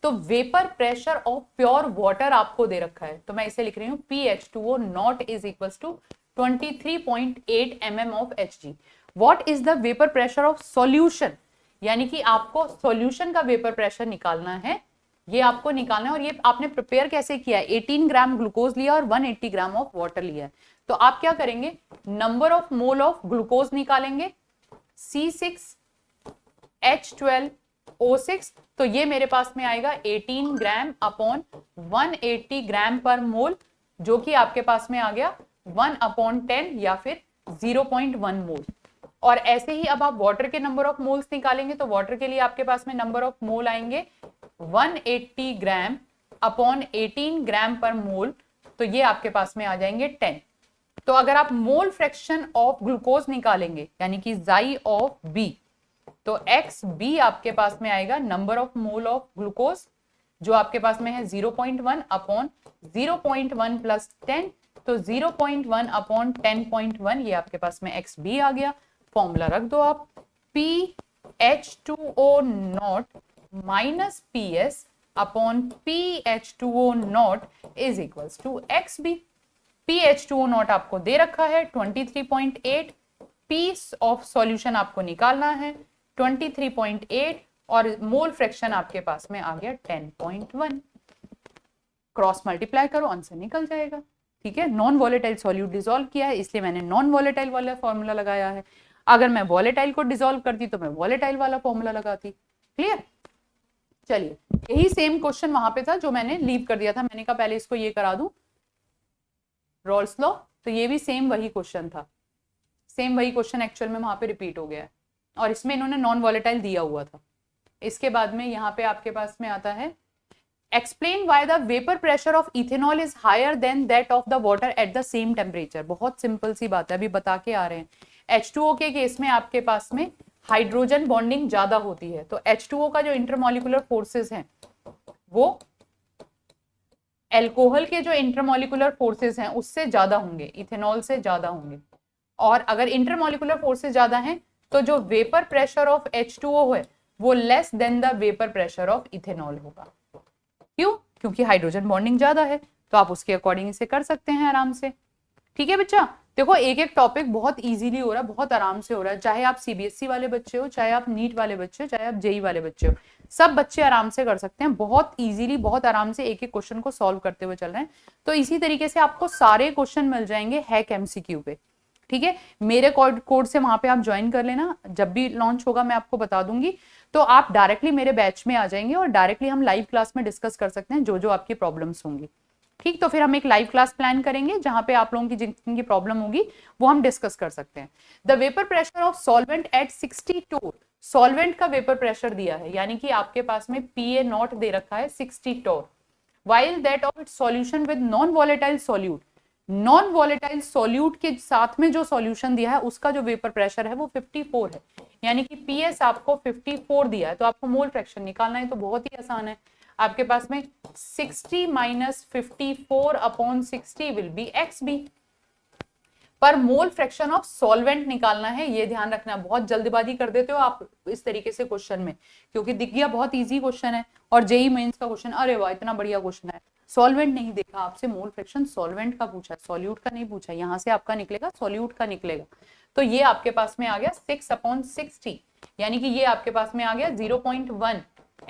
तो vapour pressure of pure water आपको दे रखा है, तो मैं इसे लिख रही हूँ PH2O not is equals to 23.8 mm of Hg। What is the vapour pressure of solution, यानी कि आपको सॉल्यूशन का वेपर प्रेशर निकालना है ये आपको निकालना है। और ये आपने प्रिपेयर कैसे किया है, 18 ग्राम ग्लूकोज लिया और 180 ग्राम ऑफ वाटर लिया है। तो आप क्या करेंगे, number of mole of glucose निकालेंगे, C6H12O6, तो ये मेरे पास में आएगा 18 ग्राम अपॉन 180 ग्राम पर मोल, जो कि आपके पास में आ गया 1/10 या फिर 0.1 मोल। और ऐसे ही अब आप वाटर के नंबर ऑफ मोल्स निकालेंगे, तो वाटर के लिए आपके पास में नंबर ऑफ मोल आएंगे 180 ग्राम अपॉन 18 ग्राम पर मोल, तो ये आपके पास में आ जाएंगे 10। तो अगर आप मोल फ्रैक्शन ऑफ ग्लूकोज निकालेंगे यानी कि जाई ऑफ बी, तो एक्स बी आपके पास में आएगा number of mole of glucose, जो आपके पास में है 0.1 अपॉन 0.1 प्लस 10, तो 0.1 अपॉन 10.1, ये आपके पास में एक्स बी आ गया। फॉर्मूला रख दो आप, PH2O not minus PS upon PH2O not is equals to XB। PH2O not आपको दे रखा है 23.8, पीस ऑफ सॉल्यूशन आपको निकालना है 23.8, और मोल फ्रैक्शन आपके पास में आ गया 10.1। क्रॉस मल्टीप्लाई करो, आंसर निकल जाएगा। ठीक है, नॉन वॉलेटाइल सॉल्यूट डिसॉल्व किया है, इसलिए मैंने नॉन वॉलेटाइल वाला फॉर्मूला लगाया है। अगर मैं वॉलेटाइल को डिसॉल्व करती तो मैं वॉलेटाइल वाला फॉर्मूला लगाती। क्लियर? चलिए, यही सेम क्वेश्चन वहां पे था जो मैंने लीव कर दिया था। मैंने कहा पहले इसको ये करा दूं, रॉल्स लॉ, तो ये भी सेम वही क्वेश्चन था। सेम वही क्वेश्चन एक्चुअल में वहां पे रिपीट हो गया है, और इसमें इन्होंने नॉन वॉलेटाइल दिया हुआ था। इसके बाद में यहाँ पे आपके पास में आता है, explain why the vapour pressure of ethanol is higher than that of the water at the same temperature. बहुत सिंपल सी बात है, अभी बता के आ रहे हैं। H2O के केस में आपके पास में हाइड्रोजन बॉन्डिंग ज्यादा होती है, तो H2O का जो इंटरमॉलिक्यूलर फोर्सेस हैं वो एल्कोहल के जो इंटरमॉलिक्यूलर फोर्सेस हैं उससे ज्यादा होंगे, इथेनॉल से ज्यादा होंगे। और अगर इंटरमॉलिक्यूलर फोर्सेस ज्यादा हैं तो जो वेपर प्रेशर ऑफ H2O है वो less than the vapour pressure of ethanol होगा। क्यों? क्योंकि हाइड्रोजन बॉन्डिंग ज्यादा है, तो आप उसके अकॉर्डिंग इसे कर सकते हैं आराम से। ठीक है बच्चा, देखो एक एक टॉपिक बहुत इजीली हो रहा है, बहुत आराम से हो रहा है। चाहे आप CBSE वाले बच्चे हो, चाहे आप नीट वाले बच्चे हो, चाहे आप JEE वाले बच्चे हो, सब बच्चे आराम से कर सकते हैं। बहुत इजीली, बहुत आराम से एक एक क्वेश्चन को सॉल्व करते हुए चल रहे हैं। तो इसी तरीके से आपको सारे क्वेश्चन मिल जाएंगे हैक MCQ पे। ठीक है, मेरे कोड से वहां पे आप ज्वाइन कर लेना, जब भी लॉन्च होगा मैं आपको बता दूंगी, तो आप डायरेक्टली मेरे बैच में आ जाएंगे और डायरेक्टली हम लाइव क्लास में डिस्कस कर सकते हैं जो जो आपकी प्रॉब्लम्स होंगी। ठीक, तो फिर हम एक लाइव क्लास प्लान करेंगे जहां पे आप लोगों की जिनकी प्रॉब्लम होगी वो हम डिस्कस कर सकते हैं। The vapour pressure of solvent at 60 torr, solvent का वेपर प्रेशर दिया है, यानी कि आपके पास में PA नॉट दे रखा है 60 टोर, while that of its solution with non volatile solute, non volatile solute के साथ में जो सॉल्यूशन दिया है उसका जो वेपर प्रेशर है वो 54 है, यानी कि PS आपको 54 दिया है। तो आपको मोल फ्रैक्शन निकालना है, तो बहुत ही आसान है। आपके पास में 60 minus 54 upon 60 will be XB। पर मोल फ्रैक्शन ऑफ सॉल्वेंट निकालना है, ये ध्यान रखना। बहुत जल्दबाजी कर देते हो आप इस तरीके से क्वेश्चन में, क्योंकि दिख गया बहुत इजी क्वेश्चन है और JEE मेंस का क्वेश्चन, अरे वाह इतना बढ़िया क्वेश्चन है, सॉल्वेंट नहीं देखा, आपसे मोल फ्रैक्शन सॉल्वेंट का पूछा है, सॉल्यूट का नहीं पूछा। यहाँ से आपका निकलेगा सॉल्यूट का निकलेगा। तो ये आपके पास में आ गया 6/60, यानी कि ये आपके पास में आ गया 0.1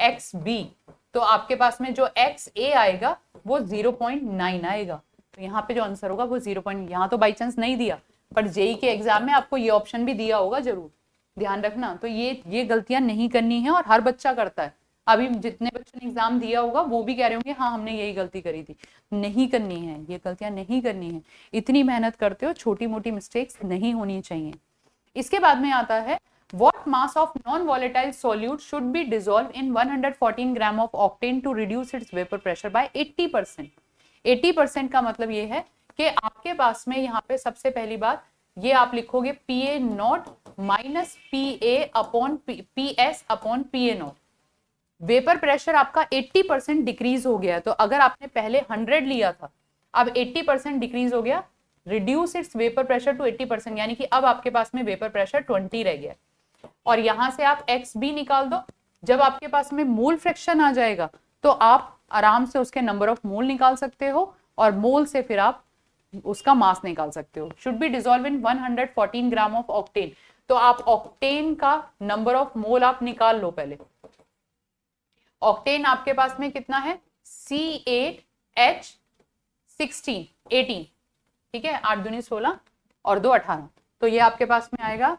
XB। तो आपके पास में जो XA आएगा वो 0.9 आएगा। तो यहाँ पे जो आंसर होगा वो 0. यहाँ तो बाई चांस नहीं दिया, पर JEE के एग्जाम में आपको ये ऑप्शन भी दिया होगा, जरूर ध्यान रखना। तो ये गलतियां नहीं करनी है, और हर बच्चा करता है। अभी जितने बच्चों ने एग्जाम दिया होगा वो भी कह रहे होंगे हाँ हमने यही गलती करी थी। नहीं करनी है, ये गलतियां नहीं करनी है। इतनी मेहनत करते हो, छोटी मोटी मिस्टेक्स नहीं होनी चाहिए। इसके बाद में आता है, what mass of non-volatile solute should be dissolved in 114 gram of octane to reduce its vapor pressure by 80%। 80% का मतलब ये है कि आपके पास में यहाँ पे सबसे पहली बात ये आप लिखोगे PA not minus PA upon PS upon PA not. Vapour pressure आपका 80% डिक्रीज हो गया, तो अगर आपने पहले 100 लिया था, अब 80% डिक्रीज हो गया, reduce its vapour pressure to 80%, यानी कि अब आपके पास में वेपर प्रेशर 20 रह गया। और यहां से आप XB निकाल दो। जब आपके पास में मोल फ्रैक्शन आ जाएगा तो आप आराम से उसके नंबर ऑफ मोल निकाल सकते हो, और मोल से फिर आप उसका मास निकाल सकते हो। Should be dissolve in 114 gram of octane. तो आप ऑक्टेन का नंबर ऑफ मोल आप निकाल लो पहले, ऑक्टेन आपके पास में कितना है, C8H16 18, ठीक है, 8 दूनी 16 और 2 18, तो ये आपके पास में आएगा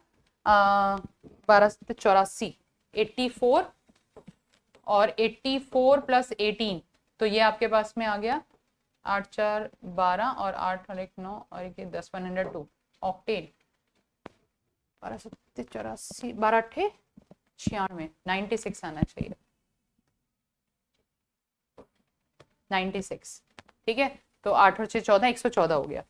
1284 84 और 84 प्लस 18, तो ये आपके पास में आ गया 8 4 12 और 8 और 1 9 और 1 10 102 ऑक्टेन 1284 12 8 96 96 आना चाहिए 96, ठीक है, तो 8 और 6 14 114 हो गया,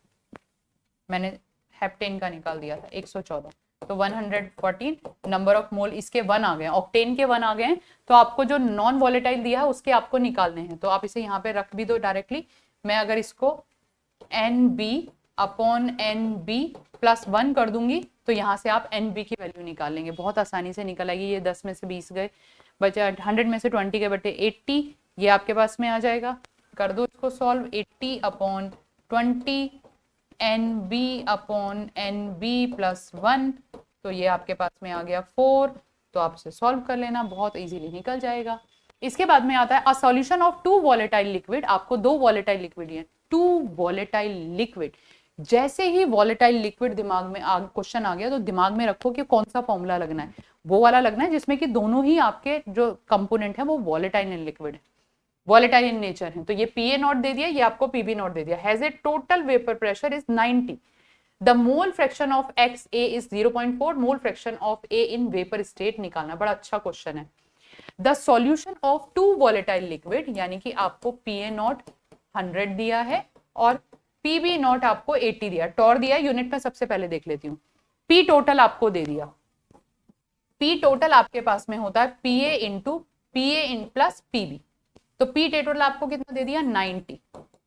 मैंने हेप्टेन का निकाल दिया था 114, तो 114 नंबर ऑफ मोल इसके 1 आ गए, ऑक्टेन के 1 आ गए, तो आपको जो नॉन वॉलेटाइल दिया है उसके आपको निकालने हैं, तो आप इसे यहाँ पे रख भी दो डायरेक्टली। मैं अगर इसको NB/NB प्लस 1 कर दूंगी तो यहाँ से आप NB की वैल्यू निकाल लेंगे, बहुत आसानी से निकल आएगी। ये 10 में से 20 गए, बचे 100 में से 20 गए बटे 80, ये आपके पास में आ जाएगा, कर दो इसको सॉल्व, 80/20 NB/NB प्लस 1, तो ये आपके पास में आ गया 4, तो आप इसे सॉल्व कर लेना, बहुत इजीली निकल जाएगा। इसके बाद में आता है a solution of 2 volatile liquid, आपको 2 वॉलेटाइल लिक्विड है, 2 वॉलेटाइल लिक्विड, जैसे ही वॉलेटाइल लिक्विड दिमाग में क्वेश्चन आ गया तो दिमाग में रखो कि कौन सा फॉर्मूला लगना है, वो वाला लगना है जिसमें कि दोनों ही आपके जो कंपोनेंट है वो वॉलेटाइल इन लिक्विड है, वॉलेटाइल इन नेचर है, तो ये PA0 दे दिया, ये आपको PB0 दे दिया, has a total vapour pressure is 90, the mole fraction of XA is 0.4, mole fraction of A in vapour state निकालना, बड़ा अच्छा क्वेश्चन है। The solution of 2 volatile liquid, यानी कि आपको PA0 100 दिया है और PB0 आपको 80 दिया, टॉर दिया, यूनिट में सबसे पहले देख लेती हूँ, P टोटल आपको दे दिया, P टोटल आपके पास में होता है PA into PA in plus PB, तो P टोटल आपको कितना दे दिया 90,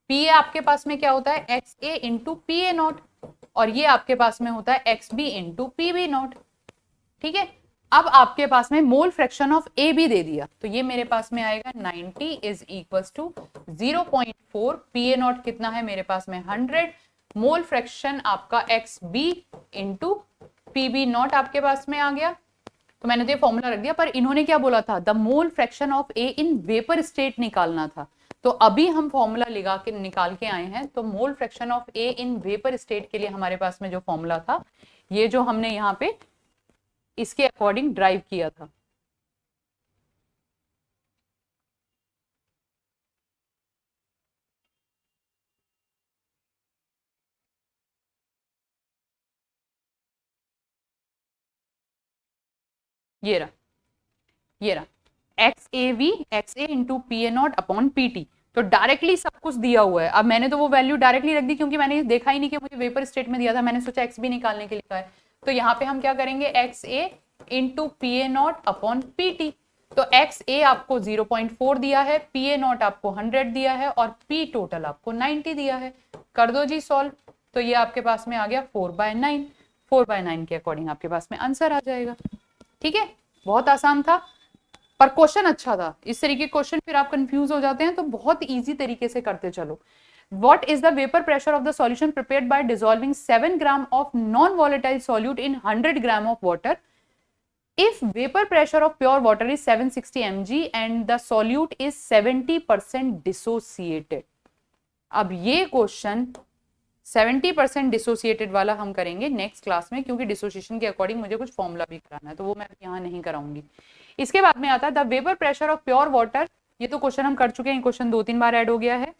PA आपके पास में क्या होता है XA इंटू PA0 और ये आपके पास में होता है XB इंटू PB0, ठीक है। अब आपके पास में मोल फ्रैक्शन ऑफ ए भी दे दिया, तो ये मेरे पास में आएगा 90 इज इक्वल्स टू 0.4, PA0 कितना है मेरे पास में 100, मोल फ्रैक्शन आपका XB इंटू PB0 आपके पास में आ गया, तो मैंने तो ये फॉर्मूला रख दिया, पर इन्होंने क्या बोला था, the mole fraction of A in vapour state निकालना था, तो अभी हम फॉर्मूला लगा के निकाल के आए हैं, तो mole fraction of A in vapour state के लिए हमारे पास में जो फॉर्मूला था, ये जो हमने यहाँ पे इसके अकॉर्डिंग ड्राइव किया था, ये रहा XA into PA0 upon PT, तो डायरेक्टली सब कुछ दिया हुआ है। अब मैंने तो वो वैल्यू डायरेक्टली रख दी क्योंकि मैंने देखा ही नहीं कि मुझे वेपर स्टेट में दिया था, मैंने सोचा XB निकालने के लिए कहा है, तो यहाँ पे हम क्या करेंगे XA into PA0 upon PT, तो XA आपको 0.4 दिया है, PA0 आपको 100 दिया है और P टोटल आपको 90 दिया है, कर दो जी सॉल्व, तो ये आपके पास में आ गया 4/9, 4/9 के अकॉर्डिंग आपके पास में आंसर आ जाएगा, ठीक है, बहुत आसान था पर क्वेश्चन अच्छा था। इस तरीके के क्वेश्चन फिर आप कंफ्यूज हो जाते हैं, तो बहुत इजी तरीके से करते चलो। What is the vapor pressure of the solution prepared by dissolving 7 gram of non-volatile solute in 100 gram of water? If vapor pressure of pure water is 760 mg and the solute is 70% dissociated. अब ये question 70% dissociated वाला हम करेंगे next class में, क्योंकि dissociation के according मुझे कुछ फॉर्मूला भी कराना है, तो वो मैं यहाँ नहीं कराऊंगी। इसके बाद में आता है the vapour pressure of pure water, ये तो क्वेश्चन हम कर चुके हैं, क्वेश्चन 2-3 बार ऐड हो गया है।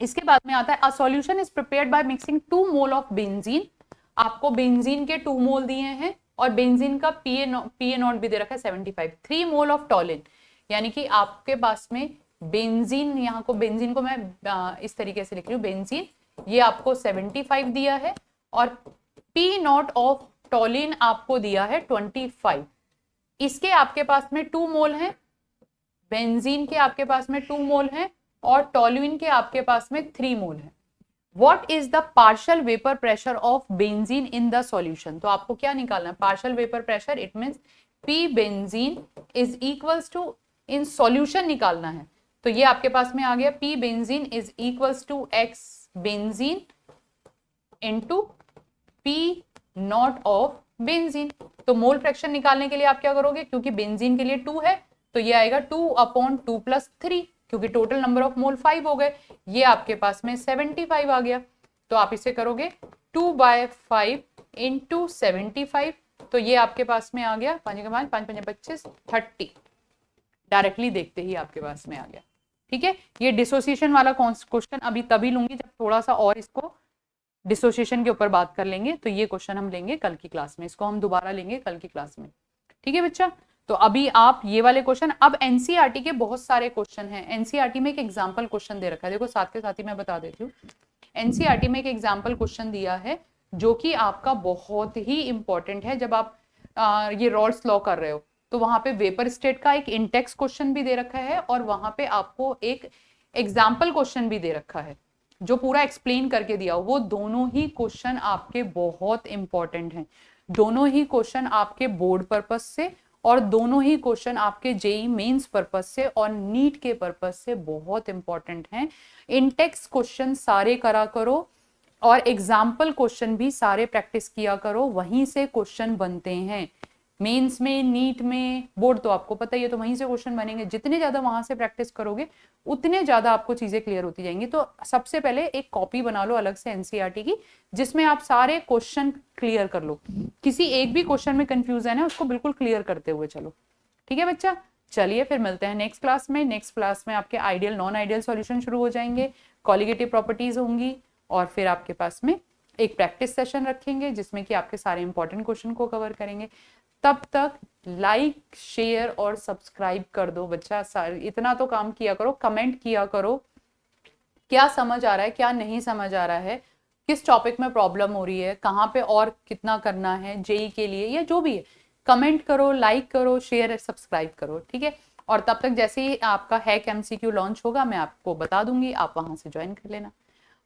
इसके बाद में आता है a solution is prepared by mixing 2 mole of benzene, आपको बेंजीन के 2 मोल दिए हैं और बेंजीन का PA0 भी दे रखा है 75, 3 मोल ऑफ टॉलिन, यानी कि आपके पास में बेंजीन, यहाँ को बेंजीन को मैं इस तरीके से लिख रही हूँ, बेंजीन ये आपको 75 दिया है और P0 ऑफ टॉलिन आपको दिया है 25, इसके आपके पास में 2 मोल हैं, बेंजीन के आपके पास में 2 मोल हैं और टॉलुइन के आपके पास में 3 मोल है। What is the partial vapour pressure of benzene in the solution, तो आपको क्या निकालना है partial vapour pressure, it means P benzene is equals to, in solution निकालना है, तो ये आपके पास में आ गया P benzene is equals to X benzene into P0 of benzene, तो मोल फ्रैक्शन निकालने के लिए आप क्या करोगे, क्योंकि बेंजीन के लिए 2 है तो ये आएगा 2/2 + 3, क्योंकि टोटल नंबर ऑफ मोल 5 हो गए, ये आपके पास में 75 आ गया। तो आप इसे करोगे 2/5 × 75, तो ये आपके पास में आ गया 5 5 5 5 25 30, डायरेक्टली देखते ही आपके पास में आ गया। ठीक है, ये डिसोसिएशन वाला क्वेश्चन अभी तभी लूंगी जब थोड़ा सा और इसको डिसोसिएशन के ऊपर बात कर लेंगे, तो ये क्वेश्चन हम लेंगे कल की क्लास में, इसको हम दोबारा लेंगे कल की क्लास में। ठीक है बच्चा, तो अभी आप ये वाले क्वेश्चन, अब एनसीईआरटी के बहुत सारे क्वेश्चन हैं। एनसीईआरटी में एक एग्जांपल क्वेश्चन दे रखा है, देखो साथ के साथ ही मैं बता देती हूँ। एनसीईआरटी में एक एग्जांपल क्वेश्चन दिया है जो कि आपका बहुत ही इंपॉर्टेंट है। जब आप ये रॉल्स लॉ कर रहे हो तो वहां पे वेपर स्टेट का एक इंटेक्स क्वेश्चन भी दे रखा है और वहां पे आपको एक एग्जाम्पल क्वेश्चन भी दे रखा है जो पूरा एक्सप्लेन करके दिया हो। वो दोनों ही क्वेश्चन आपके बहुत इंपॉर्टेंट हैं, दोनों ही क्वेश्चन आपके बोर्ड पर्पस से और दोनों ही क्वेश्चन आपके जेई मेंस पर्पस से और नीट के पर्पस से बहुत इंपॉर्टेंट हैं। इंटेक्स क्वेश्चन सारे करा करो और एग्जाम्पल क्वेश्चन भी सारे प्रैक्टिस किया करो, वहीं से क्वेश्चन बनते हैं। मेंस में, नीट में, बोर्ड तो आपको पता ही है, तो वहीं से क्वेश्चन बनेंगे। जितने ज्यादा वहां से प्रैक्टिस करोगे उतने ज्यादा आपको चीजें क्लियर होती जाएंगी। तो सबसे पहले एक कॉपी बना लो अलग से एनसीईआरटी की, जिसमें आप सारे क्वेश्चन क्लियर कर लो। किसी एक भी क्वेश्चन में कंफ्यूजन है उसको बिल्कुल क्लियर करते हुए चलो। ठीक है बच्चा, चलिए फिर मिलते हैं नेक्स्ट क्लास में। नेक्स्ट क्लास में आपके आइडियल नॉन आइडियल सॉल्यूशन शुरू हो जाएंगे, कॉलिगेटिव प्रॉपर्टीज होंगी और फिर आपके पास में एक प्रैक्टिस सेशन रखेंगे जिसमें कि आपके सारे इंपॉर्टेंट क्वेश्चन को कवर करेंगे। तब तक लाइक, शेयर और सब्सक्राइब कर दो बच्चा, इतना तो काम किया करो, कमेंट किया करो क्या समझ आ रहा है, क्या नहीं समझ आ रहा है, किस टॉपिक में प्रॉब्लम हो रही है, कहाँ पे और कितना करना है जेई के लिए या जो भी है। कमेंट करो, लाइक करो, शेयर, सब्सक्राइब करो। ठीक है, और तब तक जैसे ही आपका हैक एमसीक्यू लॉन्च होगा मैं आपको बता दूंगी, आप वहां से ज्वाइन कर लेना।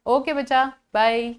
ओके बच्चा, बाय।